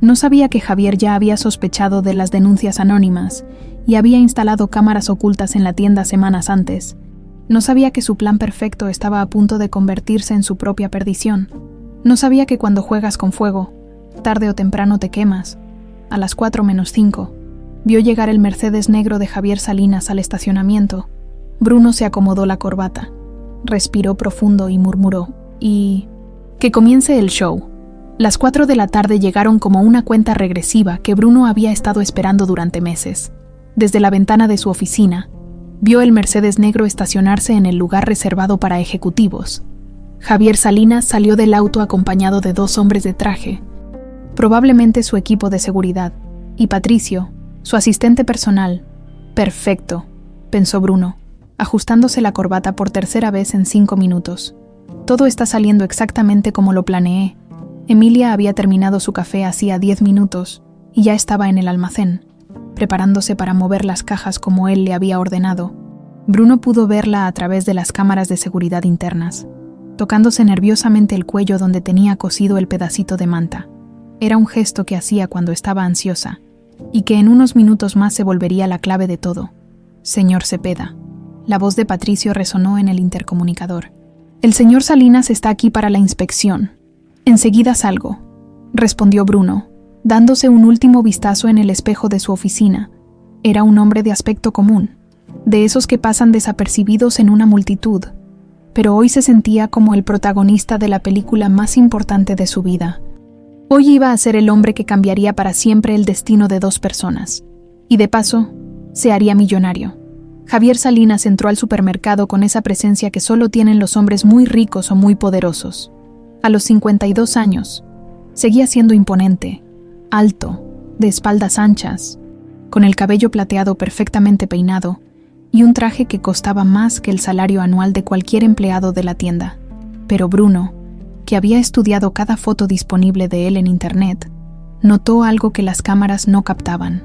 No sabía que Javier ya había sospechado de las denuncias anónimas y había instalado cámaras ocultas en la tienda semanas antes. No sabía que su plan perfecto estaba a punto de convertirse en su propia perdición. No sabía que cuando juegas con fuego, tarde o temprano te quemas. A las 4:05, vio llegar el Mercedes negro de Javier Salinas al estacionamiento. Bruno se acomodó la corbata, respiró profundo y murmuró: «Y que comience el show». Las 4 de la tarde llegaron como una cuenta regresiva que Bruno había estado esperando durante meses. Desde la ventana de su oficina, vio el Mercedes negro estacionarse en el lugar reservado para ejecutivos. Javier Salinas salió del auto acompañado de 2 hombres de traje, probablemente su equipo de seguridad, y Patricio, su asistente personal. «Perfecto», pensó Bruno, ajustándose la corbata por tercera vez en 5 minutos. «Todo está saliendo exactamente como lo planeé». Emilia había terminado su café hacía 10 minutos y ya estaba en el almacén, preparándose para mover las cajas como él le había ordenado. Bruno pudo verla a través de las cámaras de seguridad internas, tocándose nerviosamente el cuello donde tenía cosido el pedacito de manta. Era un gesto que hacía cuando estaba ansiosa, y que en unos minutos más se volvería la clave de todo. «Señor Cepeda». La voz de Patricio resonó en el intercomunicador. «El señor Salinas está aquí para la inspección. Enseguida salgo», respondió Bruno, dándose un último vistazo en el espejo de su oficina. Era un hombre de aspecto común, de esos que pasan desapercibidos en una multitud, pero hoy se sentía como el protagonista de la película más importante de su vida. Hoy iba a ser el hombre que cambiaría para siempre el destino de 2 personas, y de paso, se haría millonario. Javier Salinas entró al supermercado con esa presencia que solo tienen los hombres muy ricos o muy poderosos. A los 52 años, seguía siendo imponente, alto, de espaldas anchas, con el cabello plateado perfectamente peinado y un traje que costaba más que el salario anual de cualquier empleado de la tienda. Pero Bruno, que había estudiado cada foto disponible de él en internet, notó algo que las cámaras no captaban: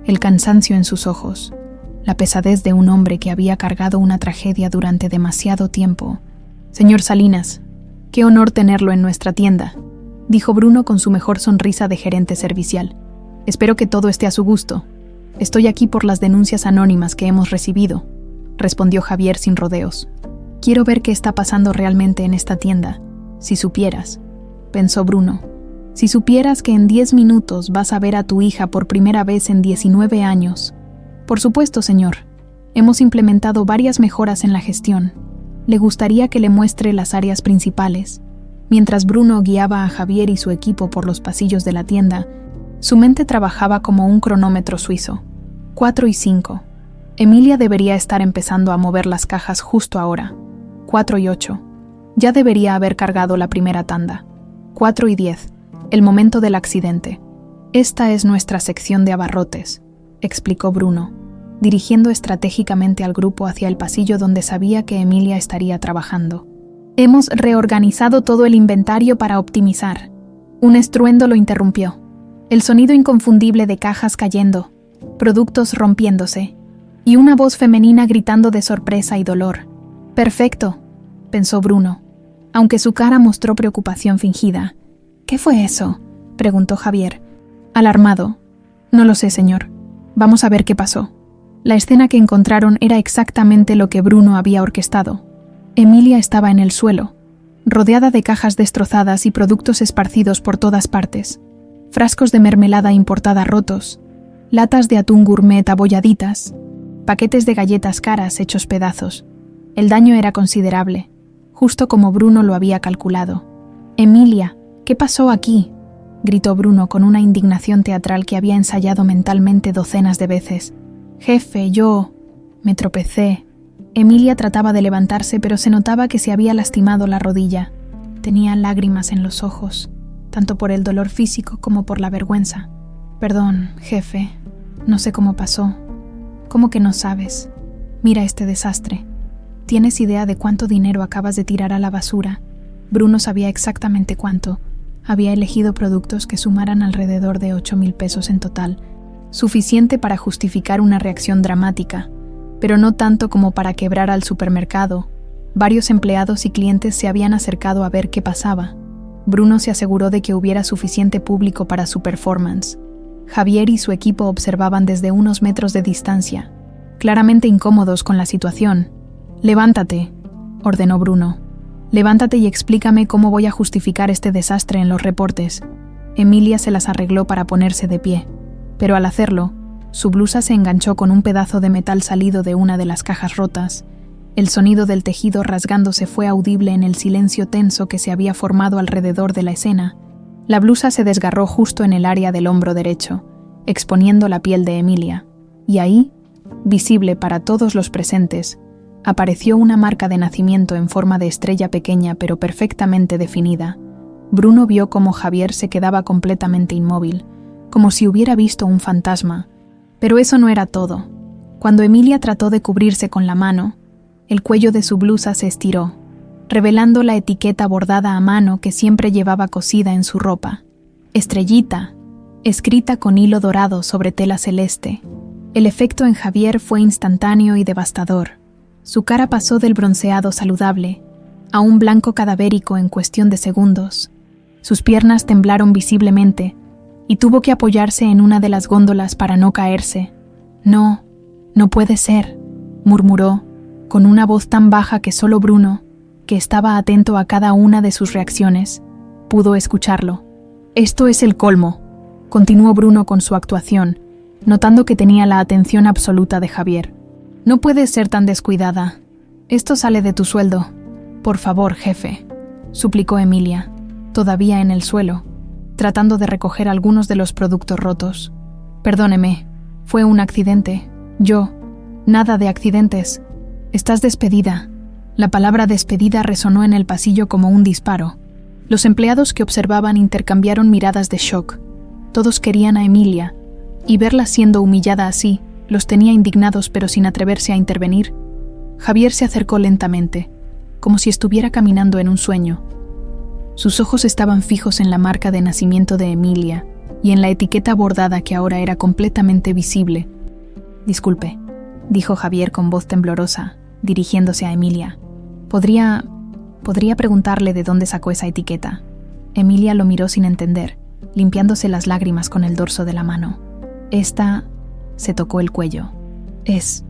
el cansancio en sus ojos, la pesadez de un hombre que había cargado una tragedia durante demasiado tiempo. «Señor Salinas, qué honor tenerlo en nuestra tienda», dijo Bruno con su mejor sonrisa de gerente servicial. Espero que todo esté a su gusto. Estoy aquí por las denuncias anónimas que hemos recibido, respondió Javier sin rodeos. Quiero ver qué está pasando realmente en esta tienda. Si supieras, pensó Bruno. Si supieras que en 10 minutos vas a ver a tu hija por primera vez en 19 años. Por supuesto, señor. Hemos implementado varias mejoras en la gestión. Le gustaría que le muestre las áreas principales. Mientras Bruno guiaba a Javier y su equipo por los pasillos de la tienda, su mente trabajaba como un cronómetro suizo. 4:05. Emilia debería estar empezando a mover las cajas justo ahora. 4:08. Ya debería haber cargado la primera tanda. 4:10. El momento del accidente. Esta es nuestra sección de abarrotes, explicó Bruno, dirigiendo estratégicamente al grupo hacia el pasillo donde sabía que Emilia estaría trabajando. Hemos reorganizado todo el inventario para optimizar. Un estruendo lo interrumpió. El sonido inconfundible de cajas cayendo, productos rompiéndose, y una voz femenina gritando de sorpresa y dolor. Perfecto, pensó Bruno, aunque su cara mostró preocupación fingida. ¿Qué fue eso?, preguntó Javier, alarmado. No lo sé, señor. Vamos a ver qué pasó. La escena que encontraron era exactamente lo que Bruno había orquestado. Emilia estaba en el suelo, rodeada de cajas destrozadas y productos esparcidos por todas partes. Frascos de mermelada importada rotos, latas de atún gourmet abolladitas, paquetes de galletas caras hechos pedazos. El daño era considerable, justo como Bruno lo había calculado. «Emilia, ¿qué pasó aquí?», gritó Bruno con una indignación teatral que había ensayado mentalmente docenas de veces. «Jefe, me tropecé». Emilia trataba de levantarse, pero se notaba que se había lastimado la rodilla. Tenía lágrimas en los ojos, tanto por el dolor físico como por la vergüenza. «Perdón, jefe, no sé cómo pasó». «¿Cómo que no sabes? Mira este desastre. ¿Tienes idea de cuánto dinero acabas de tirar a la basura?». Bruno sabía exactamente cuánto. Había elegido productos que sumaran alrededor de 8,000 pesos en total, suficiente para justificar una reacción dramática, pero no tanto como para quebrar al supermercado. Varios empleados y clientes se habían acercado a ver qué pasaba. Bruno se aseguró de que hubiera suficiente público para su performance. Javier y su equipo observaban desde unos metros de distancia, claramente incómodos con la situación. «Levántate», ordenó Bruno. «Levántate y explícame cómo voy a justificar este desastre en los reportes». Emilia se las arregló para ponerse de pie, pero al hacerlo, su blusa se enganchó con un pedazo de metal salido de una de las cajas rotas. El sonido del tejido rasgándose fue audible en el silencio tenso que se había formado alrededor de la escena. La blusa se desgarró justo en el área del hombro derecho, exponiendo la piel de Emilia, y ahí, visible para todos los presentes, apareció una marca de nacimiento en forma de estrella pequeña pero perfectamente definida. Bruno vio cómo Javier se quedaba completamente inmóvil, como si hubiera visto un fantasma. Pero eso no era todo. Cuando Emilia trató de cubrirse con la mano, el cuello de su blusa se estiró, revelando la etiqueta bordada a mano que siempre llevaba cosida en su ropa. «Estrellita», escrita con hilo dorado sobre tela celeste. El efecto en Javier fue instantáneo y devastador. Su cara pasó del bronceado saludable a un blanco cadavérico en cuestión de segundos. Sus piernas temblaron visiblemente y tuvo que apoyarse en una de las góndolas para no caerse. «No, no puede ser», murmuró, con una voz tan baja que solo Bruno, que estaba atento a cada una de sus reacciones, pudo escucharlo. «Esto es el colmo», continuó Bruno con su actuación, notando que tenía la atención absoluta de Javier. «No puedes ser tan descuidada. Esto sale de tu sueldo». «Por favor, jefe», suplicó Emilia, todavía en el suelo, tratando de recoger algunos de los productos rotos. «Perdóneme, fue un accidente. Nada de accidentes. Estás despedida». La palabra despedida resonó en el pasillo como un disparo. Los empleados que observaban intercambiaron miradas de shock. Todos querían a Emilia, y verla siendo humillada así los tenía indignados pero sin atreverse a intervenir. Javier se acercó lentamente, como si estuviera caminando en un sueño. Sus ojos estaban fijos en la marca de nacimiento de Emilia y en la etiqueta bordada que ahora era completamente visible. «Disculpe», dijo Javier con voz temblorosa, dirigiéndose a Emilia. ¿Podría preguntarle de dónde sacó esa etiqueta?» Emilia lo miró sin entender. limpiándose las lágrimas con el dorso de la mano. Esta se tocó el cuello. Es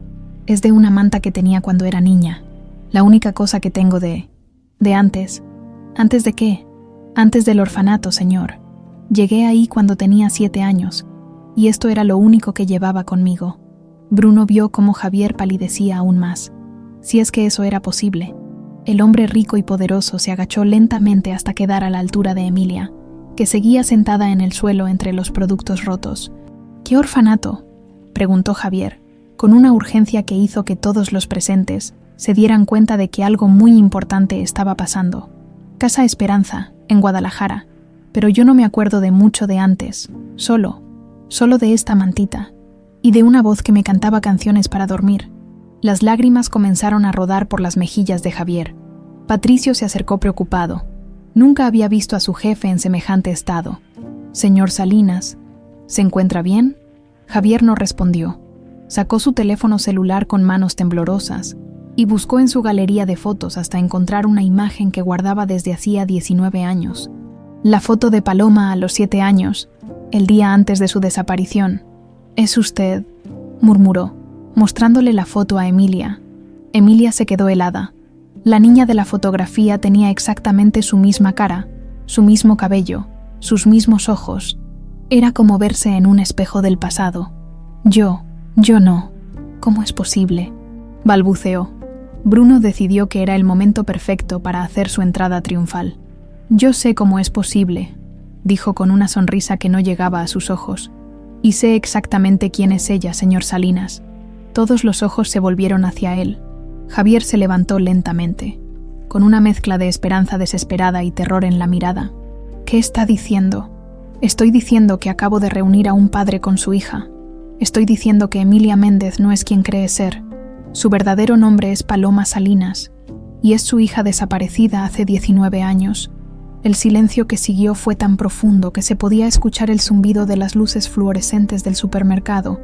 de una manta que tenía cuando era niña. La única cosa que tengo de antes. ¿Antes de qué? Antes del orfanato, señor. Llegué ahí cuando tenía 7 años, y esto era lo único que llevaba conmigo. Bruno vio cómo Javier palidecía aún más. Si es que eso era posible. El hombre rico y poderoso se agachó lentamente hasta quedar a la altura de Emilia, que seguía sentada en el suelo entre los productos rotos. ¿Qué orfanato?, preguntó Javier, con una urgencia que hizo que todos los presentes se dieran cuenta de que algo muy importante estaba pasando. Casa Esperanza, en Guadalajara, pero yo no me acuerdo de mucho de antes, solo de esta mantita, y de una voz que me cantaba canciones para dormir. Las lágrimas comenzaron a rodar por las mejillas de Javier. Patricio se acercó preocupado. Nunca había visto a su jefe en semejante estado. «Señor Salinas, ¿se encuentra bien?». Javier no respondió. Sacó su teléfono celular con manos temblorosas y buscó en su galería de fotos hasta encontrar una imagen que guardaba desde hacía 19 años. La foto de Paloma a los 7 años, el día antes de su desaparición. «Es usted», murmuró, mostrándole la foto a Emilia. Emilia se quedó helada. La niña de la fotografía tenía exactamente su misma cara, su mismo cabello, sus mismos ojos. Era como verse en un espejo del pasado. Yo no. ¿Cómo es posible?», balbuceó. Bruno decidió que era el momento perfecto para hacer su entrada triunfal. «Yo sé cómo es posible», dijo con una sonrisa que no llegaba a sus ojos. «Y sé exactamente quién es ella, señor Salinas». Todos los ojos se volvieron hacia él. Javier se levantó lentamente, con una mezcla de esperanza desesperada y terror en la mirada. «¿Qué está diciendo?». «Estoy diciendo que acabo de reunir a un padre con su hija. Estoy diciendo que Emilia Méndez no es quien cree ser. Su verdadero nombre es Paloma Salinas, y es su hija desaparecida hace 19 años. El silencio que siguió fue tan profundo que se podía escuchar el zumbido de las luces fluorescentes del supermercado.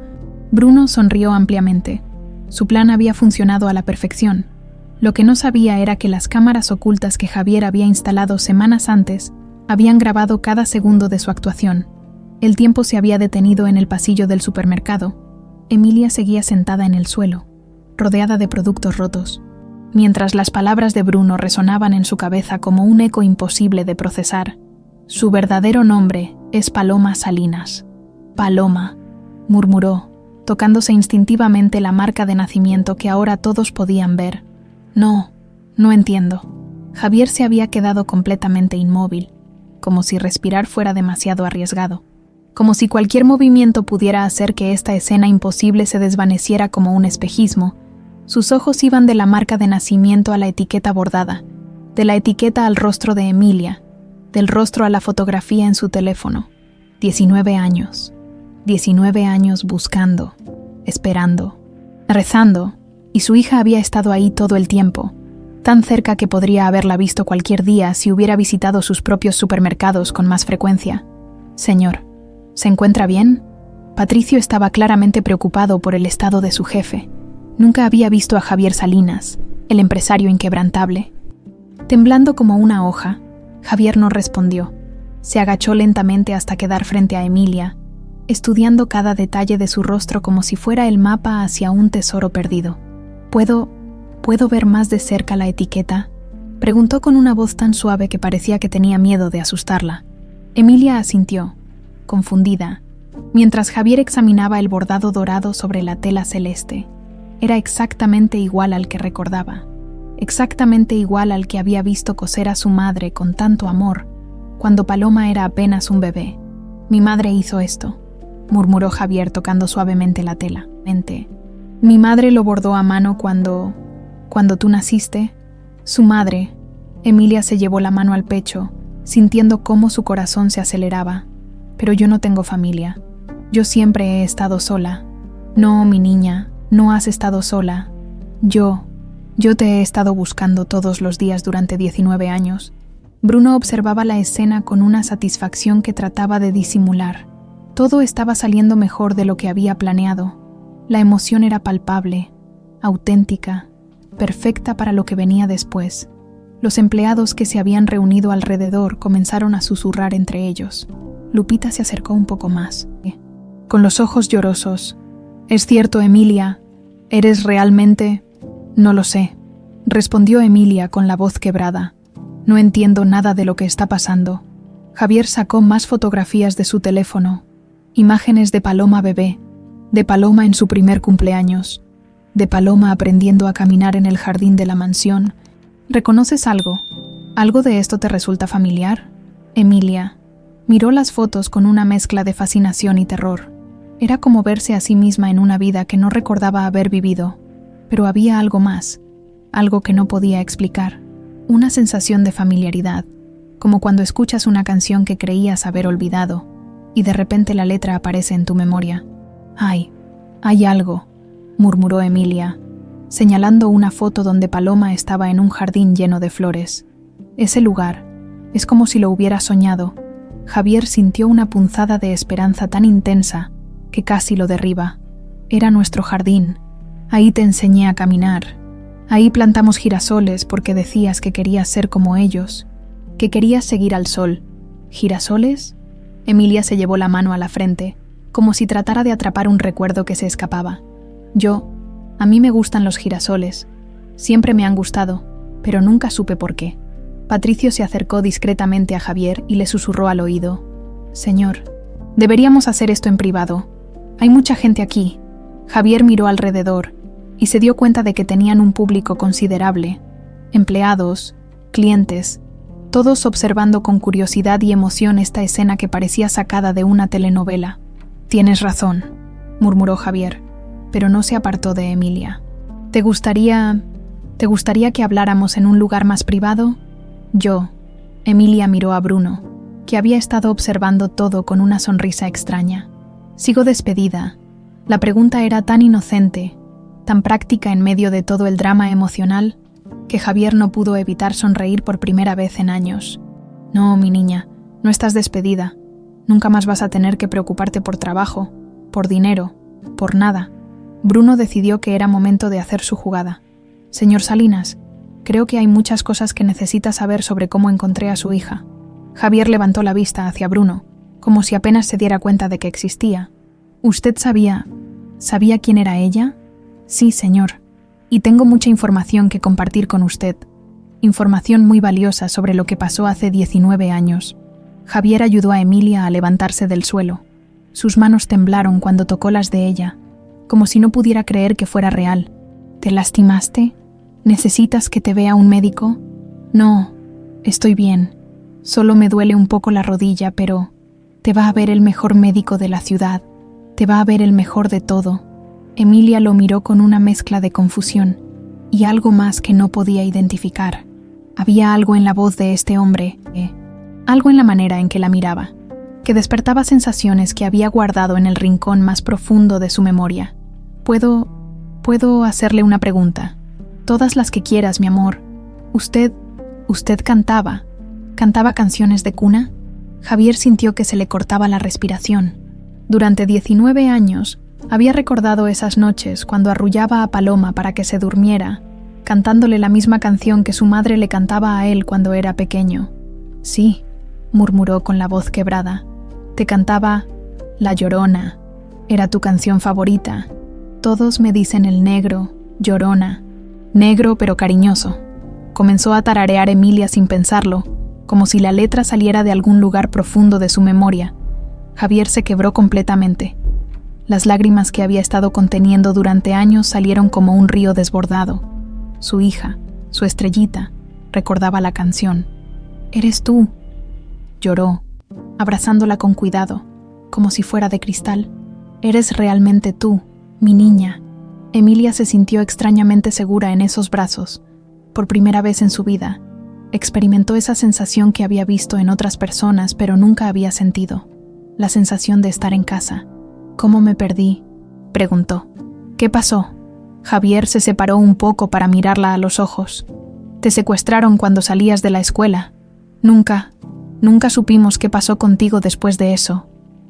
Bruno sonrió ampliamente. Su plan había funcionado a la perfección. Lo que no sabía era que las cámaras ocultas que Javier había instalado semanas antes habían grabado cada segundo de su actuación. El tiempo se había detenido en el pasillo del supermercado. Emilia seguía sentada en el suelo, rodeada de productos rotos, mientras las palabras de Bruno resonaban en su cabeza como un eco imposible de procesar. «Su verdadero nombre es Paloma Salinas». «Paloma», murmuró, tocándose instintivamente la marca de nacimiento que ahora todos podían ver. No entiendo». Javier se había quedado completamente inmóvil, como si respirar fuera demasiado arriesgado, como si cualquier movimiento pudiera hacer que esta escena imposible se desvaneciera como un espejismo. Sus ojos iban de la marca de nacimiento a la etiqueta bordada, de la etiqueta al rostro de Emilia, del rostro a la fotografía en su teléfono. 19 años. 19 años buscando, esperando, rezando, y su hija había estado ahí todo el tiempo, tan cerca que podría haberla visto cualquier día si hubiera visitado sus propios supermercados con más frecuencia. «Señor, ¿se encuentra bien?». Patricio estaba claramente preocupado por el estado de su jefe. Nunca había visto a Javier Salinas, el empresario inquebrantable. Temblando como una hoja, Javier no respondió. Se agachó lentamente hasta quedar frente a Emilia, estudiando cada detalle de su rostro como si fuera el mapa hacia un tesoro perdido. ¿Puedo ver más de cerca la etiqueta?», preguntó con una voz tan suave que parecía que tenía miedo de asustarla. Emilia asintió, confundida, mientras Javier examinaba el bordado dorado sobre la tela celeste. Era exactamente igual al que recordaba, exactamente igual al que había visto coser a su madre con tanto amor, cuando Paloma era apenas un bebé. «Mi madre hizo esto», murmuró Javier tocando suavemente la tela. «Mi madre lo bordó a mano cuando tú naciste». Su madre. Emilia se llevó la mano al pecho, sintiendo cómo su corazón se aceleraba. «Pero yo no tengo familia. Yo siempre he estado sola». «No, mi niña, no has estado sola. Yo te he estado buscando todos los días durante 19 años». Bruno observaba la escena con una satisfacción que trataba de disimular. Todo estaba saliendo mejor de lo que había planeado. La emoción era palpable, auténtica, perfecta para lo que venía después. Los empleados que se habían reunido alrededor comenzaron a susurrar entre ellos. Lupita se acercó un poco más, con los ojos llorosos. «¿Es cierto, Emilia? ¿Eres realmente...?» «No lo sé», respondió Emilia con la voz quebrada. «No entiendo nada de lo que está pasando». Javier sacó más fotografías de su teléfono. Imágenes de Paloma bebé, de Paloma en su primer cumpleaños, de Paloma aprendiendo a caminar en el jardín de la mansión. «¿Reconoces algo? ¿Algo de esto te resulta familiar?» Emilia miró las fotos con una mezcla de fascinación y terror. Era como verse a sí misma en una vida que no recordaba haber vivido, pero había algo más, algo que no podía explicar, una sensación de familiaridad, como cuando escuchas una canción que creías haber olvidado, y de repente la letra aparece en tu memoria. «Ay, hay algo», murmuró Emilia, señalando una foto donde Paloma estaba en un jardín lleno de flores. Ese lugar, es como si lo hubiera soñado. Javier sintió una punzada de esperanza tan intensa que casi lo derriba. Era nuestro jardín. Ahí te enseñé a caminar. Ahí plantamos girasoles porque decías que querías ser como ellos, que querías seguir al sol. ¿Girasoles? Emilia se llevó la mano a la frente, como si tratara de atrapar un recuerdo que se escapaba. A mí me gustan los girasoles. Siempre me han gustado, pero nunca supe por qué. Patricio se acercó discretamente a Javier y le susurró al oído. «Señor, deberíamos hacer esto en privado. Hay mucha gente aquí». Javier miró alrededor y se dio cuenta de que tenían un público considerable. Empleados, clientes, todos observando con curiosidad y emoción esta escena que parecía sacada de una telenovela. «Tienes razón», murmuró Javier, pero no se apartó de Emilia. ¿Te gustaría que habláramos en un lugar más privado?» Emilia miró a Bruno, que había estado observando todo con una sonrisa extraña. «Sigo despedida». La pregunta era tan inocente, tan práctica en medio de todo el drama emocional, que Javier no pudo evitar sonreír por primera vez en años. «No, mi niña, no estás despedida. Nunca más vas a tener que preocuparte por trabajo, por dinero, por nada». Bruno decidió que era momento de hacer su jugada. «Señor Salinas, creo que hay muchas cosas que necesita saber sobre cómo encontré a su hija». Javier levantó la vista hacia Bruno, como si apenas se diera cuenta de que existía. «¿Usted sabía quién era ella?» «Sí, señor. Y tengo mucha información que compartir con usted. Información muy valiosa sobre lo que pasó hace 19 años». Javier ayudó a Emilia a levantarse del suelo. Sus manos temblaron cuando tocó las de ella, como si no pudiera creer que fuera real. «¿Te lastimaste? ¿Necesitas que te vea un médico?» «No, estoy bien. Solo me duele un poco la rodilla, pero te va a ver el mejor médico de la ciudad. Te va a ver el mejor de todo». Emilia lo miró con una mezcla de confusión y algo más que no podía identificar. Había algo en la voz de este hombre, algo en la manera en que la miraba, que despertaba sensaciones que había guardado en el rincón más profundo de su memoria. ¿Puedo hacerle una pregunta?» «Todas las que quieras, mi amor. ¿Usted cantaba canciones de cuna?» Javier sintió que se le cortaba la respiración. Durante 19 años había recordado esas noches cuando arrullaba a Paloma para que se durmiera, cantándole la misma canción que su madre le cantaba a él cuando era pequeño. «Sí», murmuró con la voz quebrada. «Te cantaba La Llorona. Era tu canción favorita. Todos me dicen el negro, llorona. Negro pero cariñoso». Comenzó a tararear Emilia sin pensarlo, como si la letra saliera de algún lugar profundo de su memoria. Javier se quebró completamente. Las lágrimas que había estado conteniendo durante años salieron como un río desbordado. Su hija, su estrellita, recordaba la canción. «Eres tú», lloró, abrazándola con cuidado, como si fuera de cristal. «Eres realmente tú, mi niña». Emilia se sintió extrañamente segura en esos brazos. Por primera vez en su vida, experimentó esa sensación que había visto en otras personas pero nunca había sentido. La sensación de estar en casa. «¿Cómo me perdí?», preguntó. «¿Qué pasó?». Javier se separó un poco para mirarla a los ojos. «Te secuestraron cuando salías de la escuela. Nunca supimos qué pasó contigo después de eso.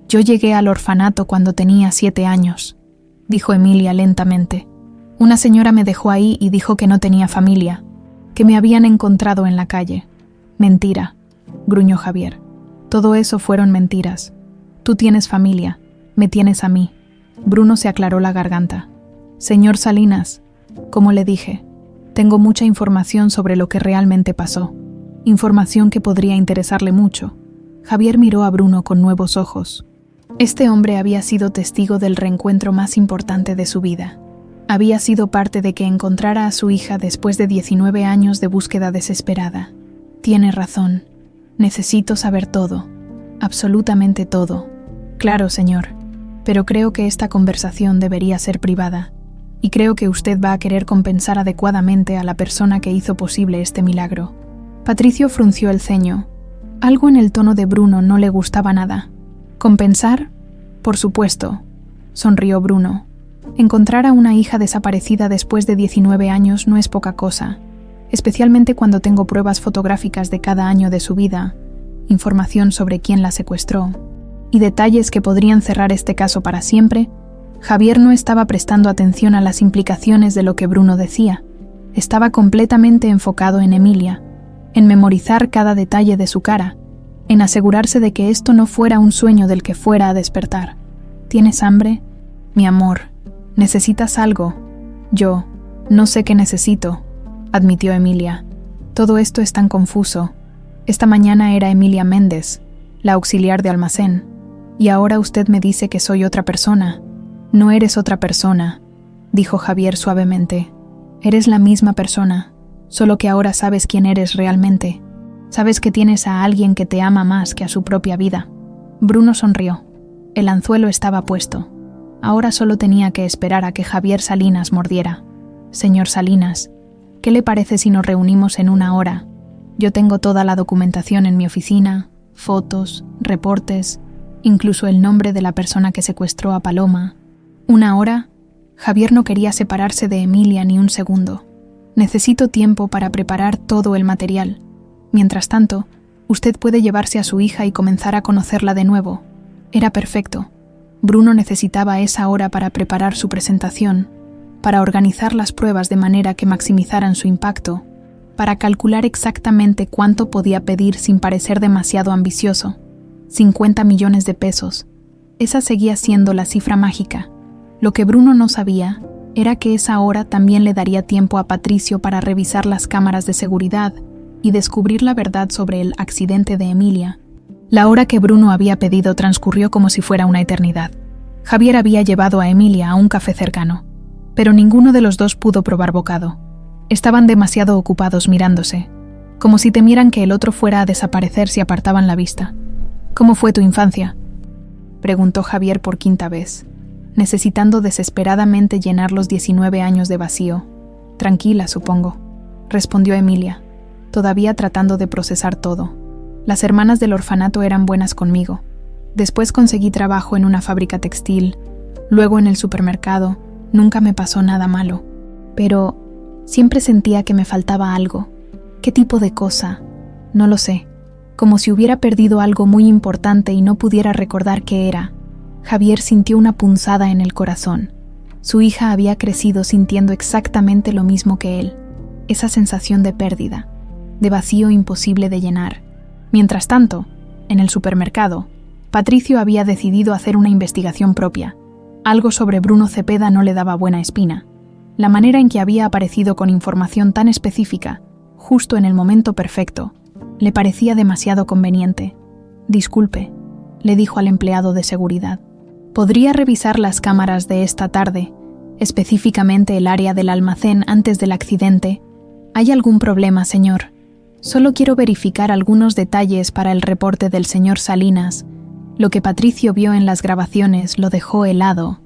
Yo llegué al orfanato cuando tenía 7 años», dijo Emilia lentamente. «Una señora me dejó ahí y dijo que no tenía familia, que me habían encontrado en la calle». «Mentira», gruñó Javier. Todo eso fueron mentiras. Tú tienes familia, me tienes a mí. Bruno se aclaró la garganta. Señor Salinas, como le dije, tengo mucha información sobre lo que realmente pasó. Información que podría interesarle mucho. Javier miró a Bruno con nuevos ojos. Este hombre había sido testigo del reencuentro más importante de su vida. Había sido parte de que encontrara a su hija después de 19 años de búsqueda desesperada. Tiene razón. Necesito saber todo. Absolutamente todo. Claro, señor. Pero creo que esta conversación debería ser privada. Y creo que usted va a querer compensar adecuadamente a la persona que hizo posible este milagro. Patricio frunció el ceño. Algo en el tono de Bruno no le gustaba nada. ¿Compensar? Por supuesto, sonrió Bruno. Encontrar a una hija desaparecida después de 19 años no es poca cosa, especialmente cuando tengo pruebas fotográficas de cada año de su vida, información sobre quién la secuestró, y detalles que podrían cerrar este caso para siempre. Javier no estaba prestando atención a las implicaciones de lo que Bruno decía. Estaba completamente enfocado en Emilia, en memorizar cada detalle de su cara, en asegurarse de que esto no fuera un sueño del que fuera a despertar. ¿Tienes hambre? Mi amor, ¿necesitas algo? Yo, no sé qué necesito, admitió Emilia. Todo esto es tan confuso. Esta mañana era Emilia Méndez, la auxiliar de almacén, y ahora usted me dice que soy otra persona. No eres otra persona, dijo Javier suavemente. Eres la misma persona, solo que ahora sabes quién eres realmente. Sabes que tienes a alguien que te ama más que a su propia vida. Bruno sonrió. El anzuelo estaba puesto. Ahora solo tenía que esperar a que Javier Salinas mordiera. Señor Salinas, ¿qué le parece si nos reunimos en 1 hora? Yo tengo toda la documentación en mi oficina, fotos, reportes, incluso el nombre de la persona que secuestró a Paloma. 1 hora. Javier no quería separarse de Emilia ni un segundo. Necesito tiempo para preparar todo el material. Mientras tanto, usted puede llevarse a su hija y comenzar a conocerla de nuevo. Era perfecto. Bruno necesitaba esa hora para preparar su presentación, para organizar las pruebas de manera que maximizaran su impacto, para calcular exactamente cuánto podía pedir sin parecer demasiado ambicioso. 50 millones de pesos. Esa seguía siendo la cifra mágica. Lo que Bruno no sabía era que esa hora también le daría tiempo a Patricio para revisar las cámaras de seguridad y descubrir la verdad sobre el accidente de Emilia. La hora que Bruno había pedido transcurrió como si fuera una eternidad. Javier había llevado a Emilia a un café cercano, pero ninguno de los dos pudo probar bocado. Estaban demasiado ocupados mirándose, como si temieran que el otro fuera a desaparecer si apartaban la vista. ¿Cómo fue tu infancia?, preguntó Javier por 5ª vez, necesitando desesperadamente llenar los 19 años de vacío. Tranquila, supongo, respondió Emilia, todavía tratando de procesar todo. Las hermanas del orfanato eran buenas conmigo. Después conseguí trabajo en una fábrica textil, luego en el supermercado. Nunca me pasó nada malo. Pero siempre sentía que me faltaba algo. ¿Qué tipo de cosa? No lo sé. Como si hubiera perdido algo muy importante y no pudiera recordar qué era. Javier sintió una punzada en el corazón. Su hija había crecido sintiendo exactamente lo mismo que él. Esa sensación de pérdida, de vacío imposible de llenar. Mientras tanto, en el supermercado, Patricio había decidido hacer una investigación propia. Algo sobre Bruno Cepeda no le daba buena espina. La manera en que había aparecido con información tan específica, justo en el momento perfecto, le parecía demasiado conveniente. Disculpe, le dijo al empleado de seguridad. ¿Podría revisar las cámaras de esta tarde, específicamente el área del almacén antes del accidente? ¿Hay algún problema, señor? Solo quiero verificar algunos detalles para el reporte del señor Salinas. Lo que Patricio vio en las grabaciones lo dejó helado.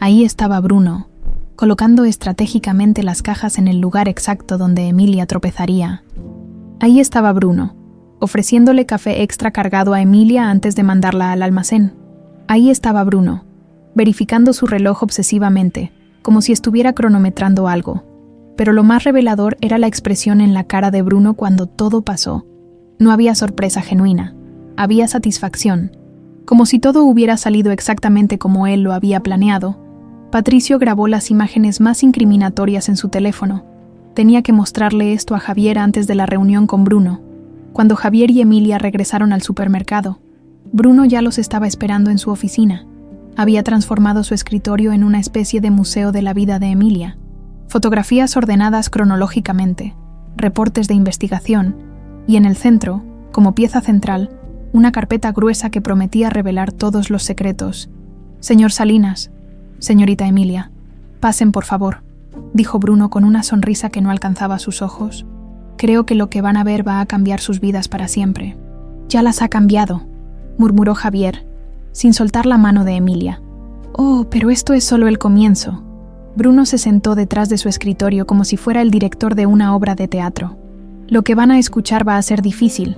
Ahí estaba Bruno, colocando estratégicamente las cajas en el lugar exacto donde Emilia tropezaría. Ahí estaba Bruno, ofreciéndole café extra cargado a Emilia antes de mandarla al almacén. Ahí estaba Bruno, verificando su reloj obsesivamente, como si estuviera cronometrando algo. Pero lo más revelador era la expresión en la cara de Bruno cuando todo pasó. No había sorpresa genuina, había satisfacción. Como si todo hubiera salido exactamente como él lo había planeado, Patricio grabó las imágenes más incriminatorias en su teléfono. Tenía que mostrarle esto a Javier antes de la reunión con Bruno, cuando Javier y Emilia regresaron al supermercado. Bruno ya los estaba esperando en su oficina. Había transformado su escritorio en una especie de museo de la vida de Emilia. Fotografías ordenadas cronológicamente, reportes de investigación, y en el centro, como pieza central, una carpeta gruesa que prometía revelar todos los secretos. «Señor Salinas, señorita Emilia, pasen por favor», dijo Bruno con una sonrisa que no alcanzaba sus ojos. «Creo que lo que van a ver va a cambiar sus vidas para siempre». «Ya las ha cambiado», murmuró Javier, sin soltar la mano de Emilia. «Oh, pero esto es solo el comienzo». Bruno se sentó detrás de su escritorio como si fuera el director de una obra de teatro. «Lo que van a escuchar va a ser difícil,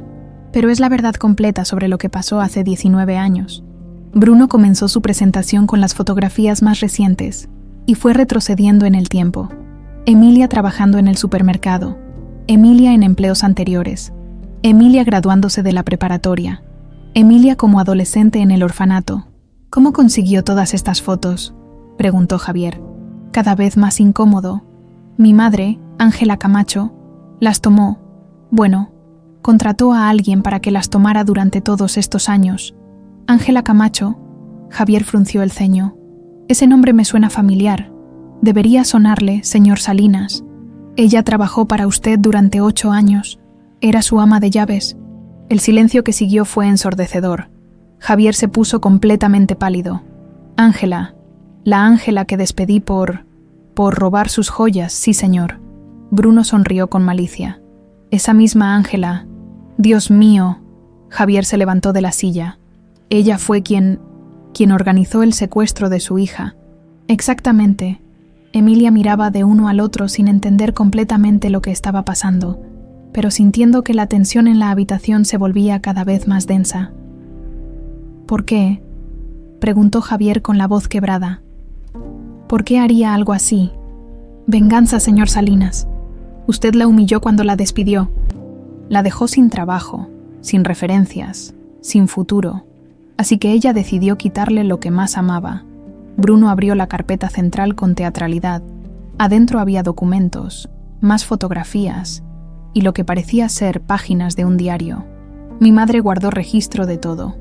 pero es la verdad completa sobre lo que pasó hace 19 años». Bruno comenzó su presentación con las fotografías más recientes y fue retrocediendo en el tiempo. Emilia trabajando en el supermercado, Emilia en empleos anteriores, Emilia graduándose de la preparatoria, Emilia como adolescente en el orfanato. «¿Cómo consiguió todas estas fotos?», preguntó Javier, cada vez más incómodo. «Mi madre, Ángela Camacho, las tomó. Bueno, contrató a alguien para que las tomara durante todos estos años». «Ángela Camacho», Javier frunció el ceño. «Ese nombre me suena familiar. Debería sonarle, señor Salinas. Ella trabajó para usted durante 8 años. Era su ama de llaves». El silencio que siguió fue ensordecedor. Javier se puso completamente pálido. «Ángela, la Ángela que despedí por robar sus joyas, sí señor». Bruno sonrió con malicia. «Esa misma Ángela. Dios mío». Javier se levantó de la silla. «Ella fue quien organizó el secuestro de su hija». «Exactamente». Emilia miraba de uno al otro sin entender completamente lo que estaba pasando, pero sintiendo que la tensión en la habitación se volvía cada vez más densa. «¿Por qué?», preguntó Javier con la voz quebrada. «¿Por qué haría algo así?». «Venganza, señor Salinas. Usted la humilló cuando la despidió. La dejó sin trabajo, sin referencias, sin futuro. Así que ella decidió quitarle lo que más amaba». Bruno abrió la carpeta central con teatralidad. Adentro había documentos, más fotografías y lo que parecía ser páginas de un diario. «Mi madre guardó registro de todo.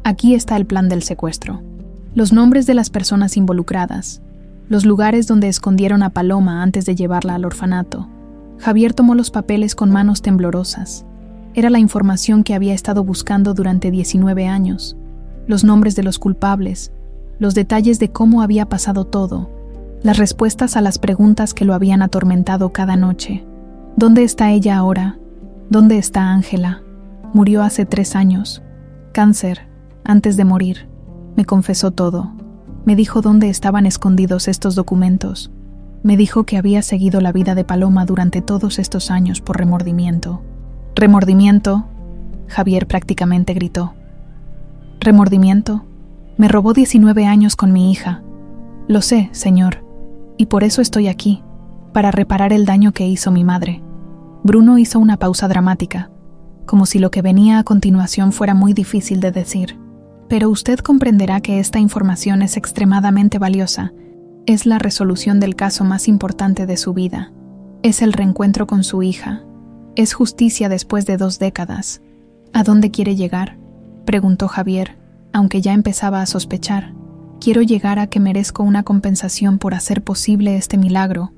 Aquí está el plan del secuestro. Los nombres de las personas involucradas, los lugares donde escondieron a Paloma antes de llevarla al orfanato». Javier tomó los papeles con manos temblorosas. Era la información que había estado buscando durante 19 años. Los nombres de los culpables, los detalles de cómo había pasado todo, las respuestas a las preguntas que lo habían atormentado cada noche. ¿Dónde está ella ahora? ¿Dónde está Ángela? Murió hace 3 años. Cáncer, antes de morir. Me confesó todo. Me dijo dónde estaban escondidos estos documentos. Me dijo que había seguido la vida de Paloma durante todos estos años por remordimiento. «¿Remordimiento?», Javier prácticamente gritó. «¿Remordimiento? Me robó 19 años con mi hija». «Lo sé, señor, y por eso estoy aquí, para reparar el daño que hizo mi madre». Bruno hizo una pausa dramática, como si lo que venía a continuación fuera muy difícil de decir. «Pero usted comprenderá que esta información es extremadamente valiosa. Es la resolución del caso más importante de su vida. Es el reencuentro con su hija. Es justicia después de 2 décadas. ¿A dónde quiere llegar?», preguntó Javier, aunque ya empezaba a sospechar. «Quiero llegar a que merezco una compensación por hacer posible este milagro,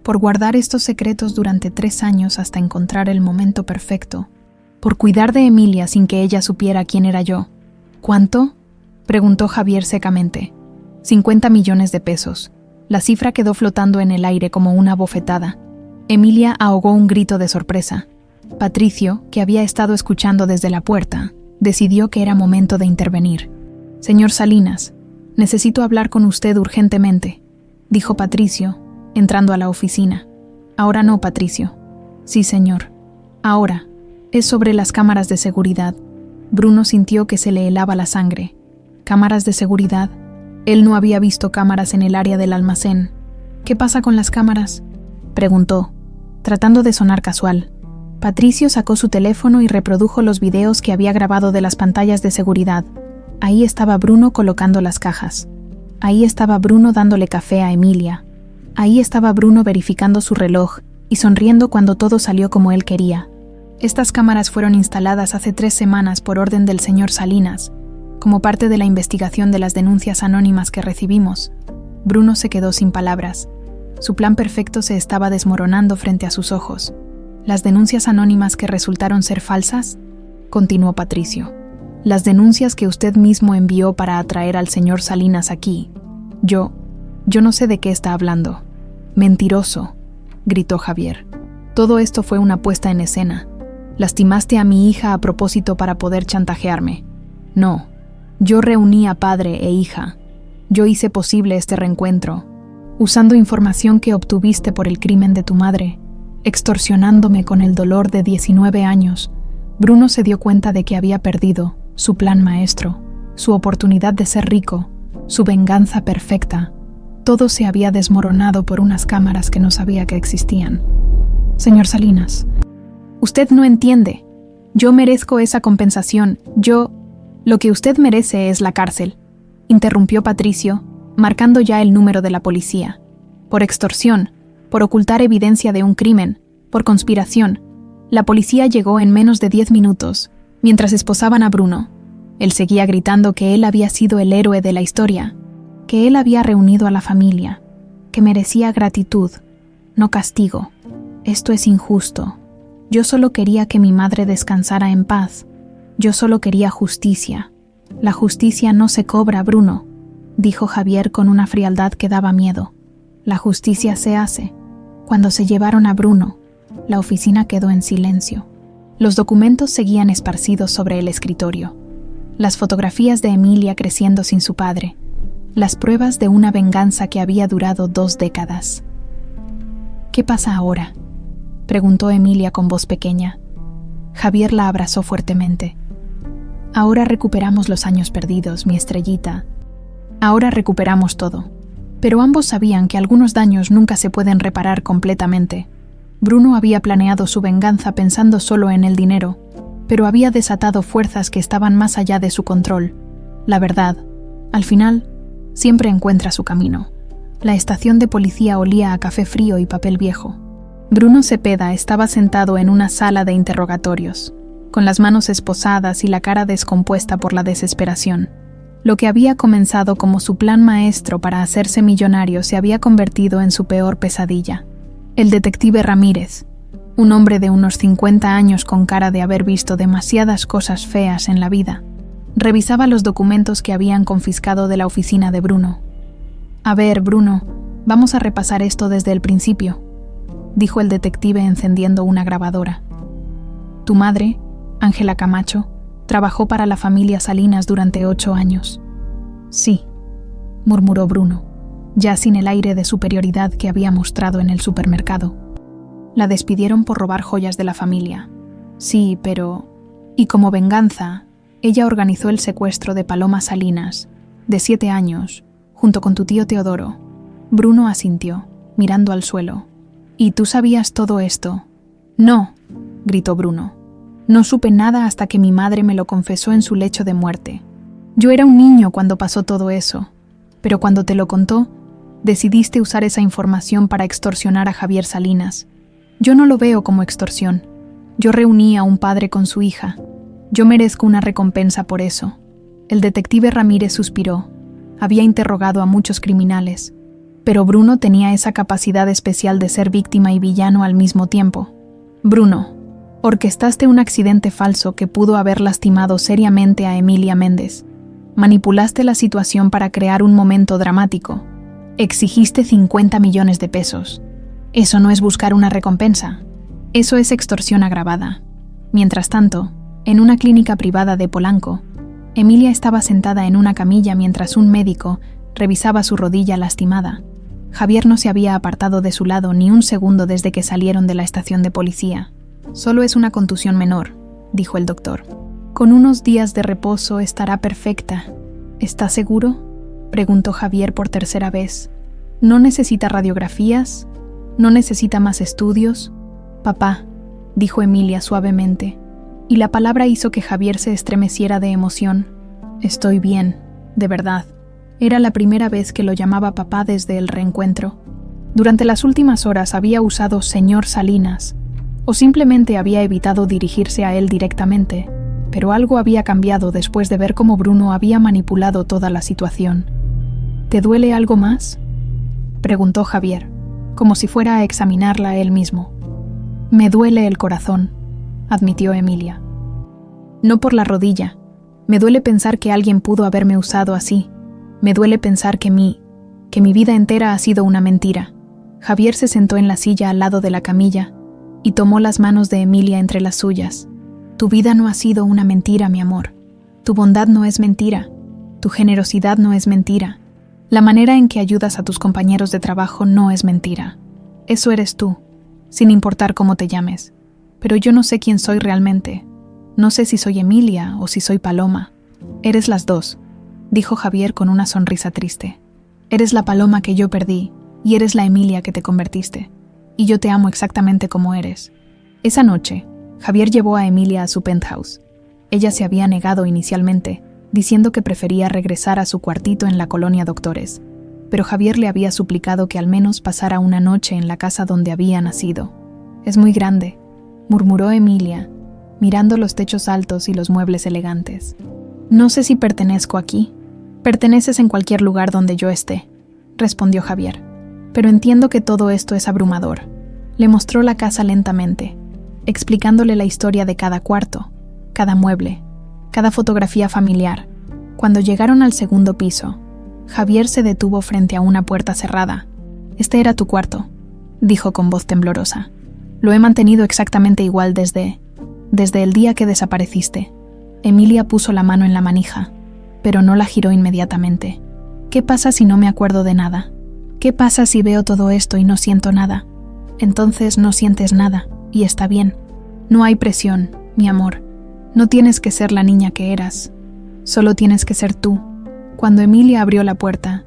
por guardar estos secretos durante 3 años hasta encontrar el momento perfecto, por cuidar de Emilia sin que ella supiera quién era yo». «¿Cuánto?», preguntó Javier secamente. 50 millones de pesos. La cifra quedó flotando en el aire como una bofetada. Emilia ahogó un grito de sorpresa. Patricio, que había estado escuchando desde la puerta, decidió que era momento de intervenir. «Señor Salinas, necesito hablar con usted urgentemente», dijo Patricio, entrando a la oficina. «Ahora no, Patricio». «Sí, señor. Ahora. Es sobre las cámaras de seguridad». Bruno sintió que se le helaba la sangre. «¿Cámaras de seguridad?». Él no había visto cámaras en el área del almacén. «¿Qué pasa con las cámaras?», preguntó, tratando de sonar casual. Patricio sacó su teléfono y reprodujo los videos que había grabado de las pantallas de seguridad. Ahí estaba Bruno colocando las cajas. Ahí estaba Bruno dándole café a Emilia. Ahí estaba Bruno verificando su reloj y sonriendo cuando todo salió como él quería. Estas cámaras fueron instaladas hace 3 semanas por orden del señor Salinas, Como parte de la investigación de las denuncias anónimas que recibimos, Bruno se quedó sin palabras. Su plan perfecto se estaba desmoronando frente a sus ojos. ¿Las denuncias anónimas que resultaron ser falsas? Continuó Patricio. Las denuncias que usted mismo envió para atraer al señor Salinas aquí. Yo no sé de qué está hablando. Mentiroso, gritó Javier. Todo esto fue una puesta en escena. Lastimaste a mi hija a propósito para poder chantajearme. No, yo reuní a padre e hija. Yo hice posible este reencuentro, usando información que obtuviste por el crimen de tu madre, extorsionándome con el dolor de 19 años. Bruno se dio cuenta de que había perdido su plan maestro, su oportunidad de ser rico, su venganza perfecta. Todo se había desmoronado por unas cámaras que no sabía que existían. Señor Salinas, usted no entiende. Yo merezco esa compensación. Lo que usted merece es la cárcel, interrumpió Patricio, marcando ya el número de la policía. Por extorsión, por ocultar evidencia de un crimen, por conspiración. La policía llegó en menos de 10 minutos, mientras esposaban a Bruno. Él seguía gritando que él había sido el héroe de la historia, que él había reunido a la familia, que merecía gratitud, no castigo. Esto es injusto. Yo solo quería que mi madre descansara en paz. Yo solo quería justicia. La justicia no se cobra, Bruno, dijo Javier con una frialdad que daba miedo. La justicia se hace. Cuando se llevaron a Bruno, la oficina quedó en silencio. Los documentos seguían esparcidos sobre el escritorio. Las fotografías de Emilia creciendo sin su padre. Las pruebas de una venganza que había durado 2 décadas. ¿Qué pasa ahora?, preguntó Emilia con voz pequeña. Javier la abrazó fuertemente. Ahora recuperamos los años perdidos, mi estrellita. Ahora recuperamos todo. Pero ambos sabían que algunos daños nunca se pueden reparar completamente. Bruno había planeado su venganza pensando solo en el dinero, pero había desatado fuerzas que estaban más allá de su control. La verdad, al final, siempre encuentra su camino. La estación de policía olía a café frío y papel viejo. Bruno Cepeda estaba sentado en una sala de interrogatorios, con las manos esposadas y la cara descompuesta por la desesperación. Lo que había comenzado como su plan maestro para hacerse millonario se había convertido en su peor pesadilla. El detective Ramírez, un hombre de unos 50 años con cara de haber visto demasiadas cosas feas en la vida, revisaba los documentos que habían confiscado de la oficina de Bruno. A ver, Bruno, vamos a repasar esto desde el principio, dijo el detective encendiendo una grabadora. Tu madre, Ángela Camacho, trabajó para la familia Salinas durante 8 años. Sí, murmuró Bruno, ya sin el aire de superioridad que había mostrado en el supermercado. La despidieron por robar joyas de la familia. Sí, pero... Y como venganza, ella organizó el secuestro de Paloma Salinas, de 7 años, junto con tu tío Teodoro. Bruno asintió, mirando al suelo. ¿Y tú sabías todo esto? No, gritó Bruno. No supe nada hasta que mi madre me lo confesó en su lecho de muerte. Yo era un niño cuando pasó todo eso, pero cuando te lo contó, decidiste usar esa información para extorsionar a Javier Salinas. Yo no lo veo como extorsión. Yo reuní a un padre con su hija. Yo merezco una recompensa por eso. El detective Ramírez suspiró. Había interrogado a muchos criminales, pero Bruno tenía esa capacidad especial de ser víctima y villano al mismo tiempo. Bruno, orquestaste un accidente falso que pudo haber lastimado seriamente a Emilia Méndez. Manipulaste la situación para crear un momento dramático. Exigiste 50 millones de pesos. Eso no es buscar una recompensa. Eso es extorsión agravada. Mientras tanto, en una clínica privada de Polanco, Emilia estaba sentada en una camilla mientras un médico revisaba su rodilla lastimada. Javier no se había apartado de su lado ni un segundo desde que salieron de la estación de policía. Solo es una contusión menor, dijo el doctor. Con unos días de reposo estará perfecta. ¿Estás seguro?, preguntó Javier por tercera vez. ¿No necesita radiografías? ¿No necesita más estudios? Papá, dijo Emilia suavemente, y la palabra hizo que Javier se estremeciera de emoción. Estoy bien, de verdad. Era la primera vez que lo llamaba papá desde el reencuentro. Durante las últimas horas había usado señor Salinas, o simplemente había evitado dirigirse a él directamente. pero algo había cambiado después de ver cómo Bruno había manipulado toda la situación. ¿Te duele algo más?, preguntó Javier, como si fuera a examinarla él mismo. Me duele el corazón, admitió Emilia. No por la rodilla. Me duele pensar que alguien pudo haberme usado así. Me duele pensar que mi vida entera ha sido una mentira. Javier se sentó en la silla al lado de la camilla y tomó las manos de Emilia entre las suyas. Tu vida no ha sido una mentira, mi amor. Tu bondad no es mentira. Tu generosidad no es mentira. La manera en que ayudas a tus compañeros de trabajo no es mentira. Eso eres tú, sin importar cómo te llames. Pero yo no sé quién soy realmente. No sé si soy Emilia o si soy Paloma. Eres las dos, dijo Javier con una sonrisa triste. Eres la Paloma que yo perdí y eres la Emilia que te convertiste. Y yo te amo exactamente como eres. Esa noche, Javier llevó a Emilia a su penthouse. Ella se había negado inicialmente, diciendo que prefería regresar a su cuartito en la colonia Doctores, pero Javier le había suplicado que al menos pasara una noche en la casa donde había nacido. Es muy grande, murmuró Emilia, mirando los techos altos y los muebles elegantes. No sé si pertenezco aquí. Perteneces en cualquier lugar donde yo esté, respondió Javier, pero entiendo que todo esto es abrumador. Le mostró la casa lentamente, explicándole la historia de cada cuarto, cada mueble, cada fotografía familiar. Cuando llegaron al segundo piso, Javier se detuvo frente a una puerta cerrada. Este era tu cuarto, dijo con voz temblorosa. Lo he mantenido exactamente igual desde el día que desapareciste. Emilia puso la mano en la manija, pero no la giró inmediatamente. ¿Qué pasa si no me acuerdo de nada? ¿Qué pasa si veo todo esto y no siento nada? Entonces no sientes nada, y está bien. No hay presión, mi amor. No tienes que ser la niña que eras. Solo tienes que ser tú. Cuando Emilia abrió la puerta,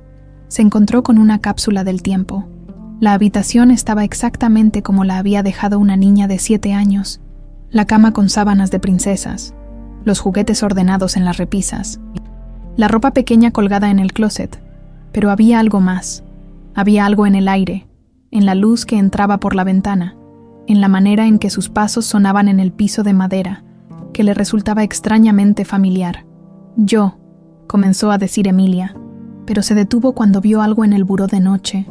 se encontró con una cápsula del tiempo. La habitación estaba exactamente como la había dejado una niña de 7 años. La cama con sábanas de princesas, los juguetes ordenados en las repisas, la ropa pequeña colgada en el closet. Pero había algo más. Había algo en el aire, en la luz que entraba por la ventana, en la manera en que sus pasos sonaban en el piso de madera, que le resultaba extrañamente familiar. Yo, comenzó a decir Emilia, pero se detuvo cuando vio algo en el buró de noche.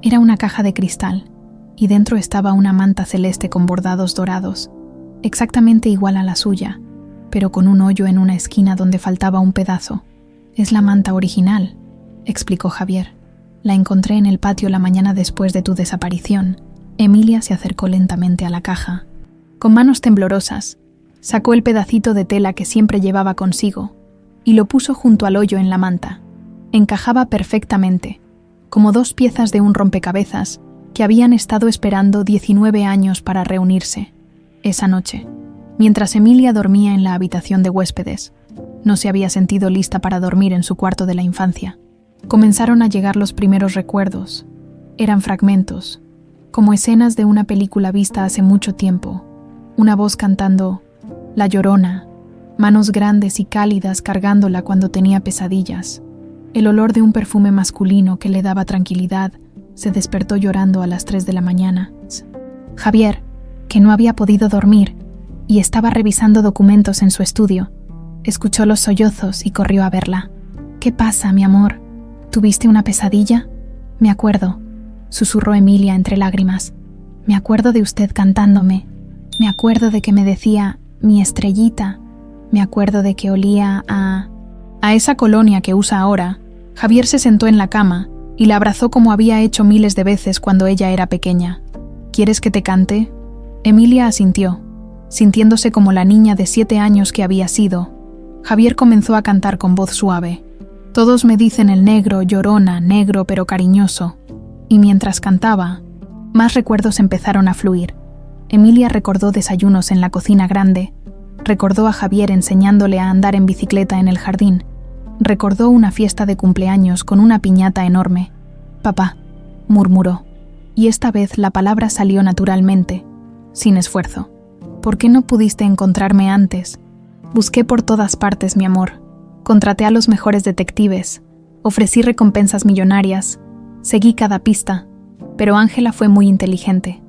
Era una caja de cristal, y dentro estaba una manta celeste con bordados dorados, exactamente igual a la suya, pero con un hoyo en una esquina donde faltaba un pedazo. Es la manta original, explicó Javier. La encontré en el patio la mañana después de tu desaparición. Emilia se acercó lentamente a la caja. Con manos temblorosas, sacó el pedacito de tela que siempre llevaba consigo y lo puso junto al hoyo en la manta. Encajaba perfectamente, como 2 piezas de un rompecabezas que habían estado esperando 19 años para reunirse. Esa noche, mientras Emilia dormía en la habitación de huéspedes, no se había sentido lista para dormir en su cuarto de la infancia. Comenzaron a llegar los primeros recuerdos. Eran fragmentos, como escenas de una película vista hace mucho tiempo. Una voz cantando La Llorona, manos grandes y cálidas cargándola cuando tenía pesadillas. El olor de un perfume masculino que le daba tranquilidad. Se despertó llorando a las 3 de la mañana. Javier, que no había podido dormir y estaba revisando documentos en su estudio, escuchó los sollozos y corrió a verla. ¿Qué pasa, mi amor? ¿Tuviste una pesadilla? Me acuerdo, susurró Emilia entre lágrimas. Me acuerdo de usted cantándome. Me acuerdo de que me decía, mi estrellita. Me acuerdo de que olía a esa colonia que usa ahora. Javier se sentó en la cama y la abrazó como había hecho miles de veces cuando ella era pequeña. ¿Quieres que te cante? Emilia asintió, sintiéndose como la niña de 7 años que había sido. Javier comenzó a cantar con voz suave. Todos me dicen el negro, llorona, negro pero cariñoso. Y mientras cantaba, más recuerdos empezaron a fluir. Emilia recordó desayunos en la cocina grande, recordó a Javier enseñándole a andar en bicicleta en el jardín, recordó una fiesta de cumpleaños con una piñata enorme. Papá, murmuró, y esta vez la palabra salió naturalmente, sin esfuerzo. ¿Por qué no pudiste encontrarme antes? Busqué por todas partes, mi amor. Contraté a los mejores detectives, ofrecí recompensas millonarias, seguí cada pista, pero Ángela fue muy inteligente.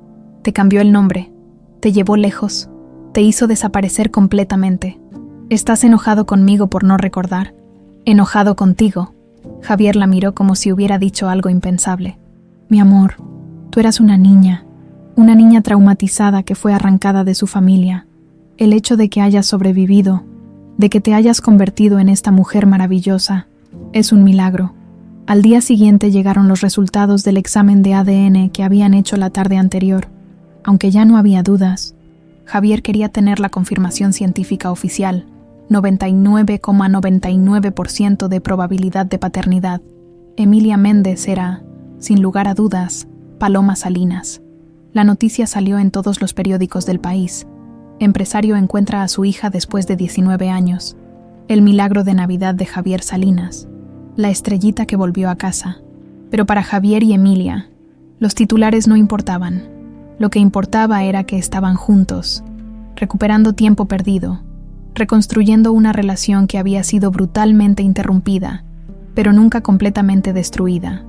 Te cambió el nombre, te llevó lejos, te hizo desaparecer completamente. ¿Estás enojado conmigo por no recordar? ¿Enojado contigo? Javier la miró como si hubiera dicho algo impensable. Mi amor, tú eras una niña traumatizada que fue arrancada de su familia. El hecho de que hayas sobrevivido, de que te hayas convertido en esta mujer maravillosa, es un milagro. Al día siguiente llegaron los resultados del examen de ADN que habían hecho la tarde anterior. Aunque ya no había dudas, Javier quería tener la confirmación científica oficial, 99,99% de probabilidad de paternidad. Emilia Méndez era, sin lugar a dudas, Paloma Salinas. La noticia salió en todos los periódicos del país. Empresario encuentra a su hija después de 19 años. El milagro de Navidad de Javier Salinas. La estrellita que volvió a casa. Pero para Javier y Emilia, los titulares no importaban. Lo que importaba era que estaban juntos, recuperando tiempo perdido, reconstruyendo una relación que había sido brutalmente interrumpida, pero nunca completamente destruida.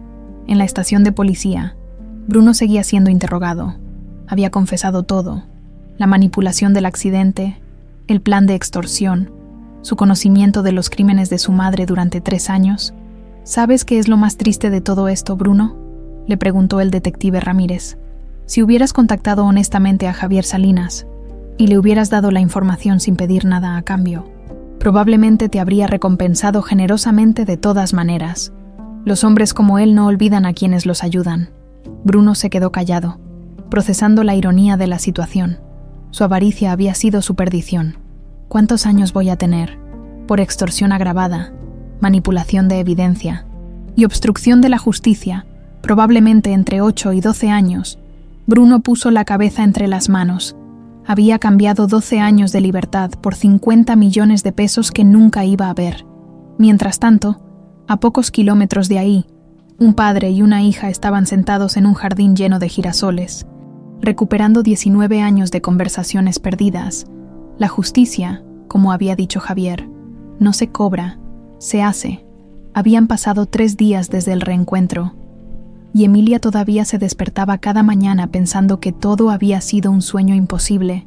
En la estación de policía, Bruno seguía siendo interrogado. Había confesado todo: la manipulación del accidente, el plan de extorsión, su conocimiento de los crímenes de su madre durante 3 años. ¿Sabes qué es lo más triste de todo esto, Bruno?, le preguntó el detective Ramírez. Si hubieras contactado honestamente a Javier Salinas y le hubieras dado la información sin pedir nada a cambio, probablemente te habría recompensado generosamente de todas maneras. Los hombres como él no olvidan a quienes los ayudan. Bruno se quedó callado, procesando la ironía de la situación. Su avaricia había sido su perdición. ¿Cuántos años voy a tener? Por extorsión agravada, manipulación de evidencia y obstrucción de la justicia, probablemente entre 8 y 12 años. Bruno puso la cabeza entre las manos. Había cambiado 12 años de libertad por 50 millones de pesos que nunca iba a ver. Mientras tanto, a pocos kilómetros de ahí, un padre y una hija estaban sentados en un jardín lleno de girasoles, recuperando 19 años de conversaciones perdidas. La justicia, como había dicho Javier, no se cobra, se hace. Habían pasado 3 días desde el reencuentro, y Emilia todavía se despertaba cada mañana pensando que todo había sido un sueño imposible,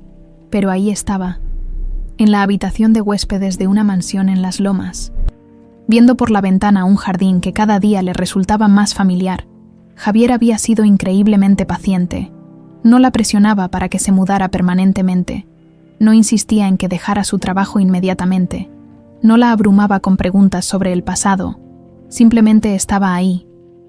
pero ahí estaba, en la habitación de huéspedes de una mansión en Las Lomas, viendo por la ventana un jardín que cada día le resultaba más familiar. Javier había sido increíblemente paciente. No la presionaba para que se mudara permanentemente. No insistía en que dejara su trabajo inmediatamente. No la abrumaba con preguntas sobre el pasado. Simplemente estaba ahí,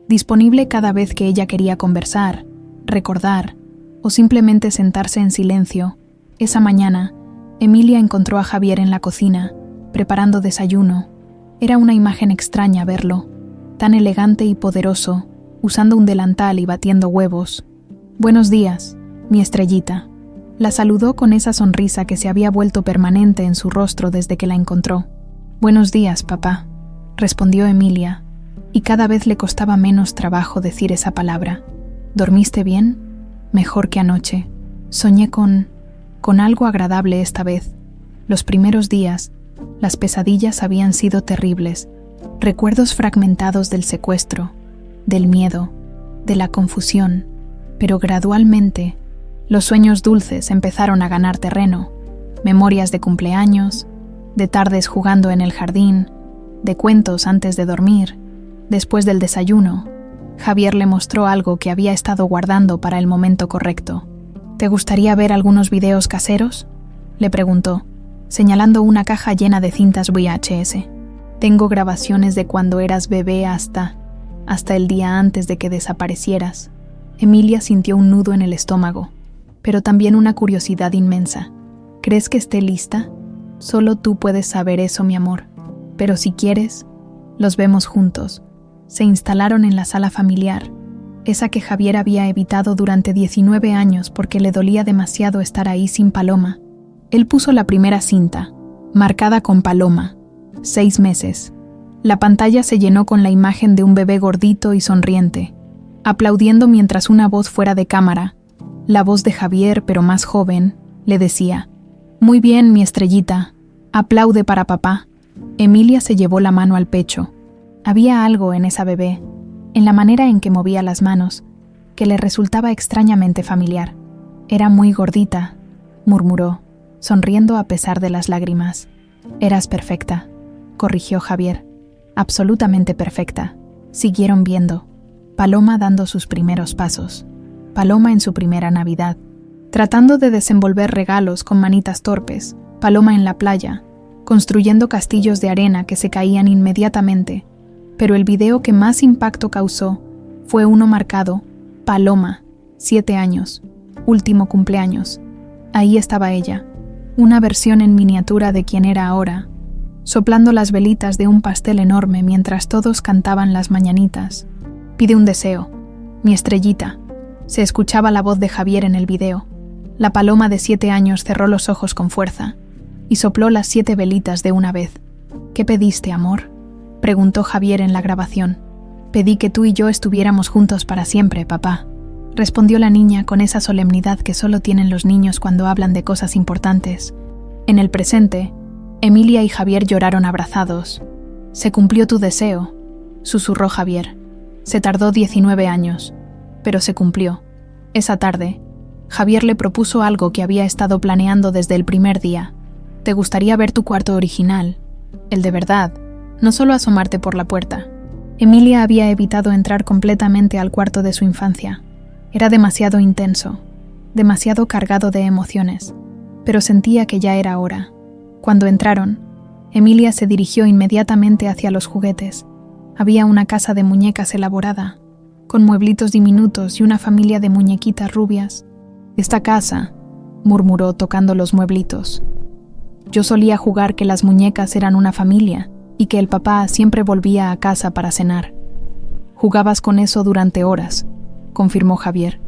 disponible cada vez que ella quería conversar, recordar o simplemente sentarse en silencio. Esa mañana, Emilia encontró a Javier en la cocina, preparando desayuno. Era una imagen extraña verlo, tan elegante y poderoso, usando un delantal y batiendo huevos. «Buenos días, mi estrellita». La saludó con esa sonrisa que se había vuelto permanente en su rostro desde que la encontró. «Buenos días, papá», respondió Emilia, y cada vez le costaba menos trabajo decir esa palabra. «¿Dormiste bien? Mejor que anoche. Soñé con algo agradable esta vez. Los primeros días, las pesadillas habían sido terribles. Recuerdos fragmentados del secuestro, del miedo, de la confusión, pero gradualmente los sueños dulces empezaron a ganar terreno. Memorias de cumpleaños, de tardes jugando en el jardín, de cuentos antes de dormir. Después del desayuno, Javier le mostró algo que había estado guardando para el momento correcto. «¿Te gustaría ver algunos videos caseros?», le preguntó, señalando una caja llena de cintas VHS. «Tengo grabaciones de cuando eras bebé hasta el día antes de que desaparecieras». Emilia sintió un nudo en el estómago, pero también una curiosidad inmensa. «¿Crees que esté lista? Solo tú puedes saber eso, mi amor. Pero si quieres, los vemos juntos». Se instalaron en la sala familiar, esa que Javier había evitado durante 19 años porque le dolía demasiado estar ahí sin Paloma. Él puso la primera cinta, marcada con Paloma, 6 meses. La pantalla se llenó con la imagen de un bebé gordito y sonriente, aplaudiendo mientras una voz fuera de cámara, la voz de Javier pero más joven, le decía: «Muy bien, mi estrellita, aplaude para papá». Emilia se llevó la mano al pecho. Había algo en esa bebé, en la manera en que movía las manos, que le resultaba extrañamente familiar. «Era muy gordita», murmuró, sonriendo a pesar de las lágrimas. Eras perfecta, corrigió Javier. Absolutamente perfecta. Siguieron viendo. Paloma dando sus primeros pasos. Paloma en su primera Navidad. Tratando de desenvolver regalos con manitas torpes. Paloma en la playa, construyendo castillos de arena que se caían inmediatamente. Pero el video que más impacto causó fue uno marcado Paloma, 7 años, último cumpleaños. Ahí estaba ella, una versión en miniatura de quien era ahora, soplando las velitas de un pastel enorme mientras todos cantaban las mañanitas. Pide un deseo, mi estrellita. Se escuchaba la voz de Javier en el video. La paloma de 7 años cerró los ojos con fuerza y sopló las 7 velitas de una vez. ¿Qué pediste, amor?, preguntó Javier en la grabación. Pedí que tú y yo estuviéramos juntos para siempre, papá, respondió la niña con esa solemnidad que solo tienen los niños cuando hablan de cosas importantes. En el presente, Emilia y Javier lloraron abrazados. Se cumplió tu deseo, susurró Javier. Se tardó 19 años, pero se cumplió. Esa tarde, Javier le propuso algo que había estado planeando desde el primer día. ¿Te gustaría ver tu cuarto original? El de verdad, no solo asomarte por la puerta. Emilia había evitado entrar completamente al cuarto de su infancia. Era demasiado intenso, demasiado cargado de emociones, pero sentía que ya era hora. Cuando entraron, Emilia se dirigió inmediatamente hacia los juguetes. Había una casa de muñecas elaborada, con mueblitos diminutos y una familia de muñequitas rubias. «Esta casa», murmuró tocando los mueblitos. «Yo solía jugar que las muñecas eran una familia y que el papá siempre volvía a casa para cenar». «Jugabas con eso durante horas», confirmó Javier.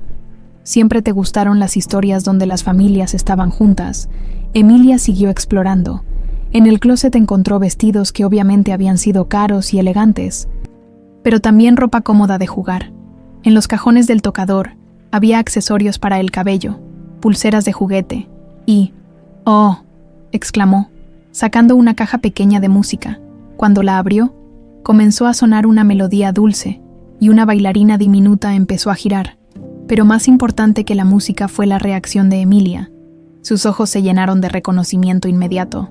«Siempre te gustaron las historias donde las familias estaban juntas». Emilia siguió explorando. En el closet encontró vestidos que obviamente habían sido caros y elegantes, pero también ropa cómoda de jugar. En los cajones del tocador había accesorios para el cabello, pulseras de juguete y... «¡Oh!», exclamó, sacando una caja pequeña de música. Cuando la abrió, comenzó a sonar una melodía dulce y una bailarina diminuta empezó a girar. Pero más importante que la música fue la reacción de Emilia. Sus ojos se llenaron de reconocimiento inmediato.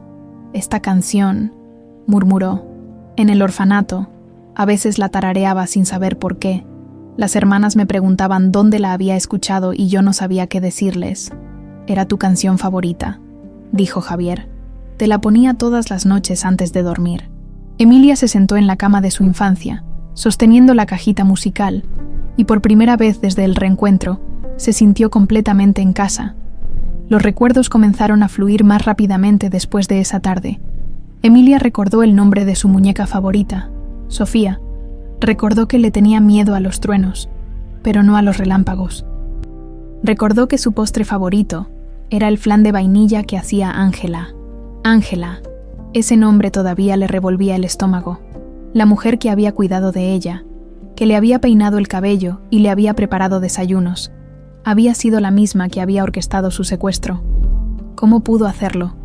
«Esta canción», murmuró. «En el orfanato, a veces la tarareaba sin saber por qué. Las hermanas me preguntaban dónde la había escuchado y yo no sabía qué decirles. Era tu canción favorita», dijo Javier. «Te la ponía todas las noches antes de dormir». Emilia se sentó en la cama de su infancia, sosteniendo la cajita musical, y por primera vez desde el reencuentro, se sintió completamente en casa. Los recuerdos comenzaron a fluir más rápidamente después de esa tarde. Emilia recordó el nombre de su muñeca favorita, Sofía. Recordó que le tenía miedo a los truenos, pero no a los relámpagos. Recordó que su postre favorito era el flan de vainilla que hacía Ángela. Ángela, ese nombre todavía le revolvía el estómago. La mujer que había cuidado de ella, que le había peinado el cabello y le había preparado desayunos. Había sido la misma que había orquestado su secuestro. ¿Cómo pudo hacerlo?,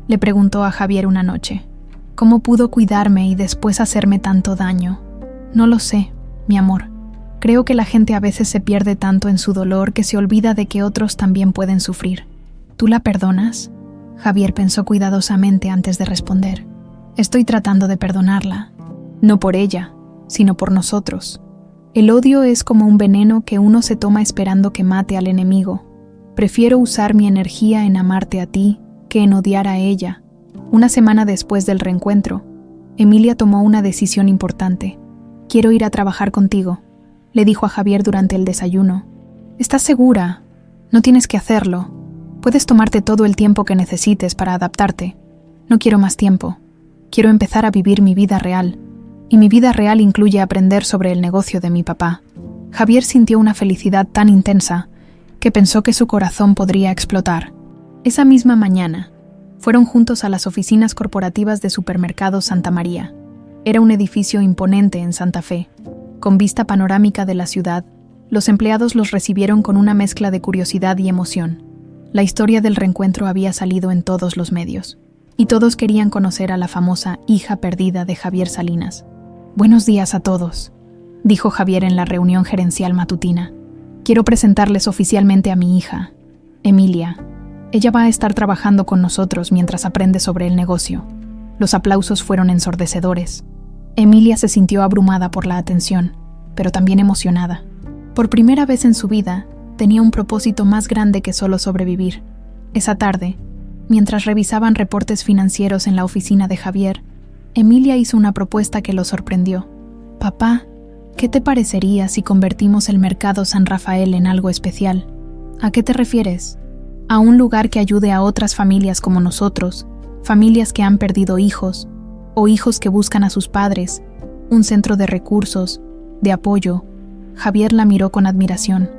le preguntó a Javier una noche. ¿Cómo pudo cuidarme y después hacerme tanto daño? No lo sé, mi amor. Creo que la gente a veces se pierde tanto en su dolor que se olvida de que otros también pueden sufrir. ¿Tú la perdonas?, Javier pensó cuidadosamente antes de responder. Estoy tratando de perdonarla. No por ella, sino por nosotros. El odio es como un veneno que uno se toma esperando que mate al enemigo. Prefiero usar mi energía en amarte a ti que en odiar a ella. Una semana después del reencuentro, Emilia tomó una decisión importante. «Quiero ir a trabajar contigo», le dijo a Javier durante el desayuno. «¿Estás segura? No tienes que hacerlo. Puedes tomarte todo el tiempo que necesites para adaptarte. No quiero más tiempo. Quiero empezar a vivir mi vida real. Y mi vida real incluye aprender sobre el negocio de mi papá». Javier sintió una felicidad tan intensa que pensó que su corazón podría explotar. Esa misma mañana, fueron juntos a las oficinas corporativas de Supermercados Santa María. Era un edificio imponente en Santa Fe. Con vista panorámica de la ciudad, los empleados los recibieron con una mezcla de curiosidad y emoción. La historia del reencuentro había salido en todos los medios, y todos querían conocer a la famosa hija perdida de Javier Salinas. «Buenos días a todos», dijo Javier en la reunión gerencial matutina. «Quiero presentarles oficialmente a mi hija, Emilia». Ella va a estar trabajando con nosotros mientras aprende sobre el negocio. Los aplausos fueron ensordecedores. Emilia se sintió abrumada por la atención, pero también emocionada. Por primera vez en su vida, tenía un propósito más grande que solo sobrevivir. Esa tarde, mientras revisaban reportes financieros en la oficina de Javier, Emilia hizo una propuesta que lo sorprendió. «Papá, ¿qué te parecería si convertimos el Mercado San Rafael en algo especial?» «¿A qué te refieres?» «A un lugar que ayude a otras familias como nosotros, familias que han perdido hijos, o hijos que buscan a sus padres, un centro de recursos, de apoyo». Javier la miró con admiración.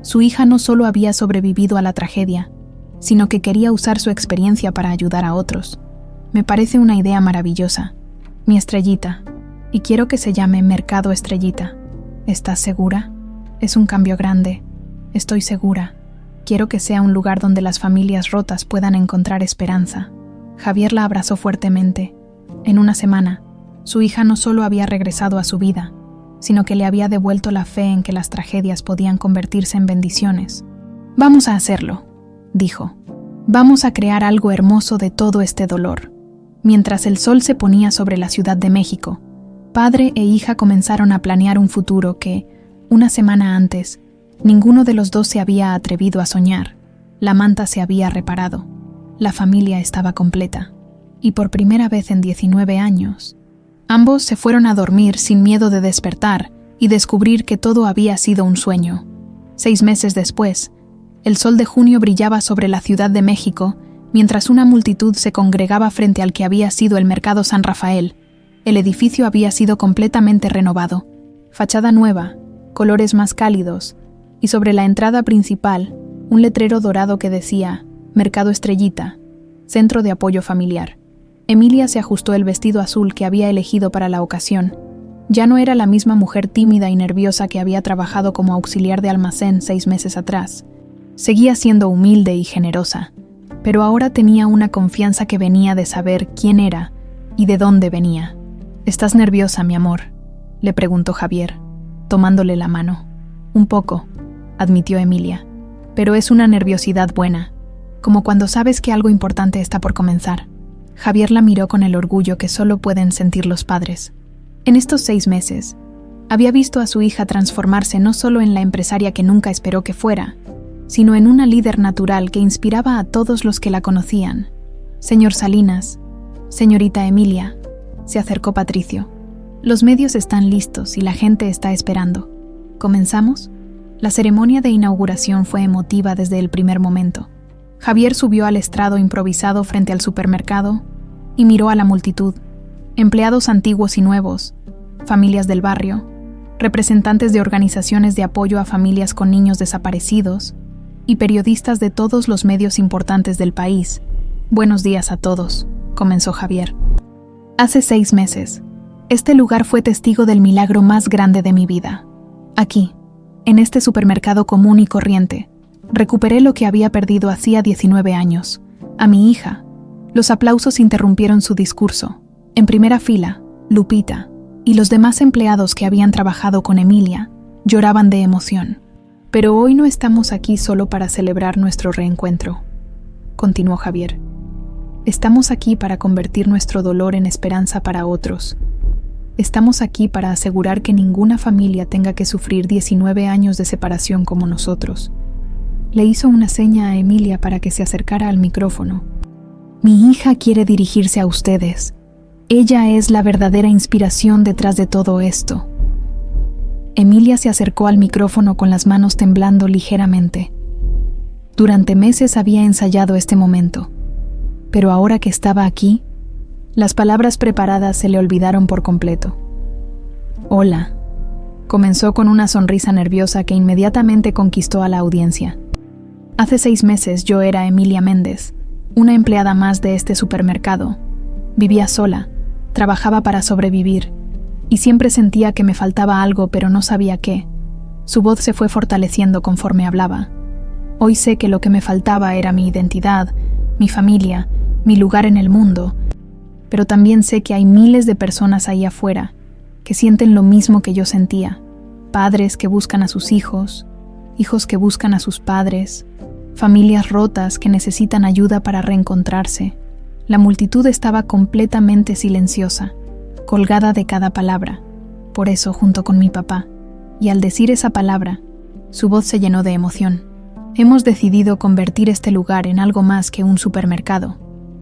Su hija no solo había sobrevivido a la tragedia, sino que quería usar su experiencia para ayudar a otros. «Me parece una idea maravillosa. Mi Estrellita. Y quiero que se llame Mercado Estrellita. ¿Estás segura? Es un cambio grande. Estoy segura. Quiero que sea un lugar donde las familias rotas puedan encontrar esperanza». Javier la abrazó fuertemente. En una semana, su hija no solo había regresado a su vida, sino que le había devuelto la fe en que las tragedias podían convertirse en bendiciones. «Vamos a hacerlo», dijo. «Vamos a crear algo hermoso de todo este dolor». Mientras el sol se ponía sobre la Ciudad de México, padre e hija comenzaron a planear un futuro que, una semana antes, ninguno de los dos se había atrevido a soñar. La manta se había reparado. La familia estaba completa. Y por primera vez en 19 años, ambos se fueron a dormir sin miedo de despertar y descubrir que todo había sido un sueño. 6 meses después, el sol de junio brillaba sobre la Ciudad de México mientras una multitud se congregaba frente al que había sido el Mercado San Rafael. El edificio había sido completamente renovado. Fachada nueva, colores más cálidos, y sobre la entrada principal, un letrero dorado que decía «Mercado Estrellita, Centro de Apoyo Familiar». Emilia se ajustó el vestido azul que había elegido para la ocasión. Ya no era la misma mujer tímida y nerviosa que había trabajado como auxiliar de almacén 6 meses atrás. Seguía siendo humilde y generosa, pero ahora tenía una confianza que venía de saber quién era y de dónde venía. «¿Estás nerviosa, mi amor?», le preguntó Javier, tomándole la mano. «Un poco», admitió Emilia, «pero es una nerviosidad buena, como cuando sabes que algo importante está por comenzar». Javier la miró con el orgullo que solo pueden sentir los padres. En estos 6 meses, había visto a su hija transformarse no solo en la empresaria que nunca esperó que fuera, sino en una líder natural que inspiraba a todos los que la conocían. «Señor Salinas, señorita Emilia», se acercó Patricio. «Los medios están listos y la gente está esperando. ¿Comenzamos?». La ceremonia de inauguración fue emotiva desde el primer momento. Javier subió al estrado improvisado frente al supermercado y miró a la multitud. Empleados antiguos y nuevos, familias del barrio, representantes de organizaciones de apoyo a familias con niños desaparecidos y periodistas de todos los medios importantes del país. «Buenos días a todos», comenzó Javier. «Hace 6 meses, este lugar fue testigo del milagro más grande de mi vida. Aquí, en este supermercado común y corriente, recuperé lo que había perdido hacía 19 años, a mi hija». Los aplausos interrumpieron su discurso. En primera fila, Lupita y los demás empleados que habían trabajado con Emilia lloraban de emoción. «Pero hoy no estamos aquí solo para celebrar nuestro reencuentro», continuó Javier. «Estamos aquí para convertir nuestro dolor en esperanza para otros. Estamos aquí para asegurar que ninguna familia tenga que sufrir 19 años de separación como nosotros». Le hizo una seña a Emilia para que se acercara al micrófono. «Mi hija quiere dirigirse a ustedes. Ella es la verdadera inspiración detrás de todo esto». Emilia se acercó al micrófono con las manos temblando ligeramente. Durante meses había ensayado este momento, pero ahora que estaba aquí, las palabras preparadas se le olvidaron por completo. «Hola», comenzó con una sonrisa nerviosa que inmediatamente conquistó a la audiencia. «Hace 6 meses yo era Emilia Méndez, una empleada más de este supermercado. Vivía sola, trabajaba para sobrevivir, y siempre sentía que me faltaba algo pero no sabía qué». Su voz se fue fortaleciendo conforme hablaba. «Hoy sé que lo que me faltaba era mi identidad, mi familia, mi lugar en el mundo, pero también sé que hay miles de personas ahí afuera que sienten lo mismo que yo sentía. Padres que buscan a sus hijos, hijos que buscan a sus padres, familias rotas que necesitan ayuda para reencontrarse. La multitud estaba completamente silenciosa, colgada de cada palabra, por eso junto con mi papá, y al decir esa palabra, su voz se llenó de emoción. Hemos decidido convertir este lugar en algo más que un supermercado.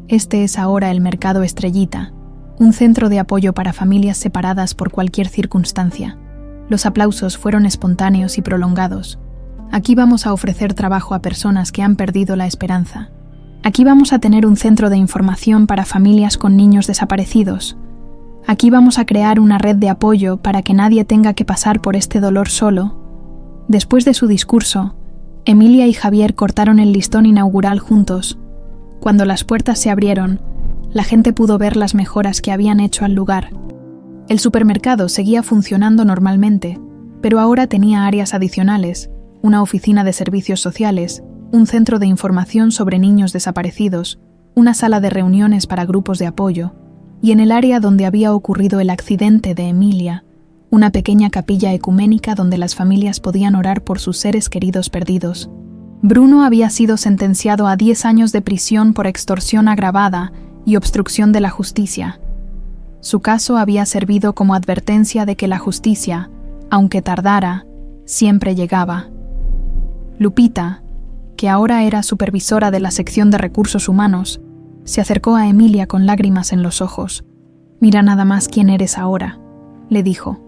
Este es ahora el Mercado Estrellita, un centro de apoyo para familias separadas por cualquier circunstancia. Los aplausos fueron espontáneos y prolongados. Aquí vamos a ofrecer trabajo a personas que han perdido la esperanza. Aquí vamos a tener un centro de información para familias con niños desaparecidos. Aquí vamos a crear una red de apoyo para que nadie tenga que pasar por este dolor solo. Después de su discurso, Emilia y Javier cortaron el listón inaugural juntos. Cuando las puertas se abrieron, la gente pudo ver las mejoras que habían hecho al lugar. El supermercado seguía funcionando normalmente, pero ahora tenía áreas adicionales, una oficina de servicios sociales, un centro de información sobre niños desaparecidos, una sala de reuniones para grupos de apoyo, y en el área donde había ocurrido el accidente de Emilia, una pequeña capilla ecuménica donde las familias podían orar por sus seres queridos perdidos. Bruno había sido sentenciado a 10 años de prisión por extorsión agravada y obstrucción de la justicia. Su caso había servido como advertencia de que la justicia, aunque tardara, siempre llegaba. Lupita, que ahora era supervisora de la sección de recursos humanos, se acercó a Emilia con lágrimas en los ojos. «Mira nada más quién eres ahora», le dijo,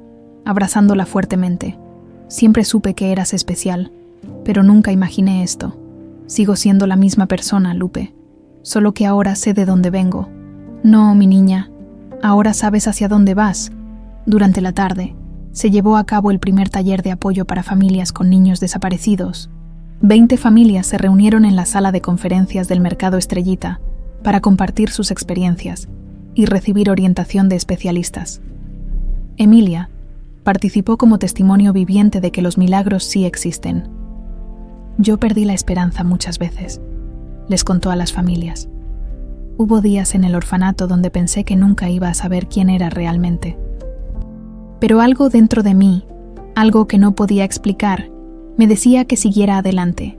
abrazándola fuertemente. «Siempre supe que eras especial, pero nunca imaginé esto. Sigo siendo la misma persona, Lupe, solo que ahora sé de dónde vengo. No, mi niña, ahora sabes hacia dónde vas». Durante la tarde, se llevó a cabo el primer taller de apoyo para familias con niños desaparecidos. 20 familias se reunieron en la sala de conferencias del Mercado Estrellita para compartir sus experiencias y recibir orientación de especialistas. Emilia participó como testimonio viviente de que los milagros sí existen. «Yo perdí la esperanza muchas veces», les contó a las familias. «Hubo días en el orfanato donde pensé que nunca iba a saber quién era realmente. Pero algo dentro de mí, algo que no podía explicar, me decía que siguiera adelante».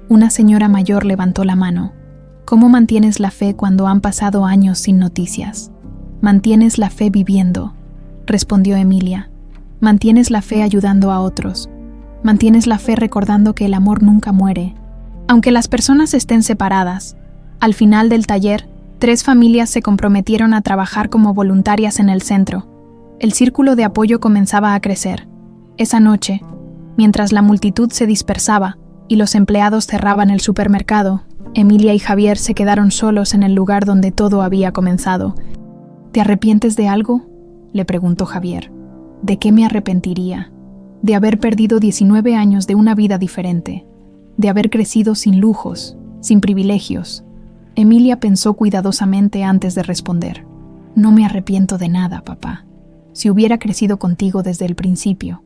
Una señora mayor levantó la mano. «¿Cómo mantienes la fe cuando han pasado años sin noticias?» «Mantienes la fe viviendo», respondió Emilia. «Mantienes la fe ayudando a otros. Mantienes la fe recordando que el amor nunca muere. Aunque las personas estén separadas». Al final del taller, 3 familias se comprometieron a trabajar como voluntarias en el centro. El círculo de apoyo comenzaba a crecer. Esa noche, mientras la multitud se dispersaba y los empleados cerraban el supermercado, Emilia y Javier se quedaron solos en el lugar donde todo había comenzado. «¿Te arrepientes de algo?», le preguntó Javier. «¿De qué me arrepentiría? De haber perdido 19 años de una vida diferente, de haber crecido sin lujos, sin privilegios». Emilia pensó cuidadosamente antes de responder. «No me arrepiento de nada, papá. Si hubiera crecido contigo desde el principio,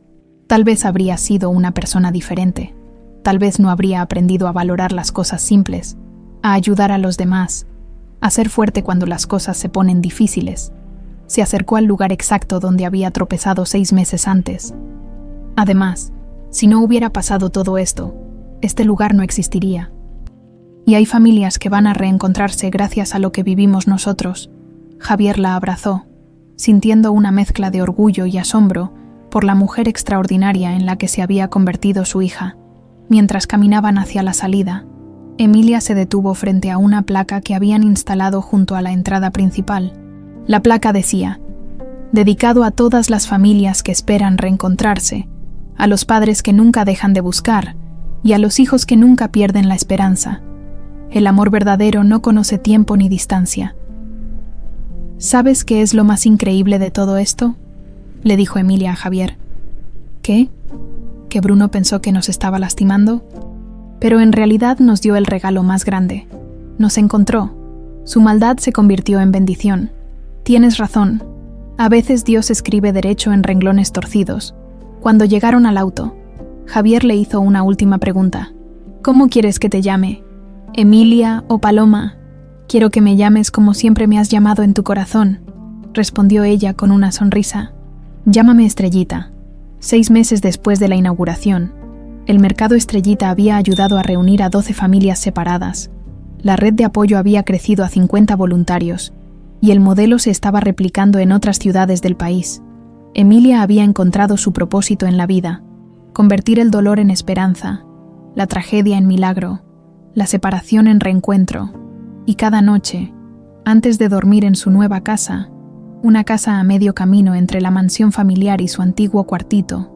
tal vez habría sido una persona diferente. Tal vez no habría aprendido a valorar las cosas simples, a ayudar a los demás, a ser fuerte cuando las cosas se ponen difíciles». Se acercó al lugar exacto donde había tropezado 6 meses antes. Además, si no hubiera pasado todo esto, este lugar no existiría. Y hay familias que van a reencontrarse gracias a lo que vivimos nosotros. Javier la abrazó, sintiendo una mezcla de orgullo y asombro por la mujer extraordinaria en la que se había convertido su hija. Mientras caminaban hacia la salida, Emilia se detuvo frente a una placa que habían instalado junto a la entrada principal. La placa decía: «Dedicado a todas las familias que esperan reencontrarse, a los padres que nunca dejan de buscar y a los hijos que nunca pierden la esperanza. El amor verdadero no conoce tiempo ni distancia». «¿Sabes qué es lo más increíble de todo esto?», le dijo Emilia a Javier. «¿Qué? ¿Que Bruno pensó que nos estaba lastimando? Pero en realidad nos dio el regalo más grande. Nos encontró. Su maldad se convirtió en bendición. Tienes razón. A veces Dios escribe derecho en renglones torcidos». Cuando llegaron al auto, Javier le hizo una última pregunta. «¿Cómo quieres que te llame? ¿Emilia o Paloma?» «Quiero que me llames como siempre me has llamado en tu corazón», respondió ella con una sonrisa. «Llámame Estrellita». 6 meses después de la inauguración, El mercado Estrellita había ayudado a reunir a 12 familias separadas. La red de apoyo había crecido a 50 voluntarios, y el modelo se estaba replicando en otras ciudades del país. Emilia había encontrado su propósito en la vida: convertir el dolor en esperanza, la tragedia en milagro, la separación en reencuentro, y cada noche, antes de dormir en su nueva casa, una casa a medio camino entre la mansión familiar y su antiguo cuartito,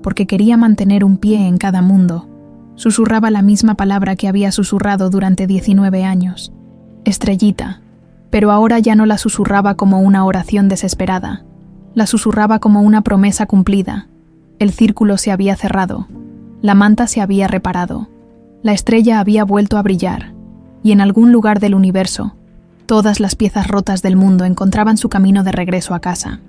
porque quería mantener un pie en cada mundo, susurraba la misma palabra que había susurrado durante 19 años: Estrellita. Pero ahora ya no la susurraba como una oración desesperada, la susurraba como una promesa cumplida. El círculo se había cerrado, la manta se había reparado, la estrella había vuelto a brillar, y en algún lugar del universo, todas las piezas rotas del mundo encontraban su camino de regreso a casa.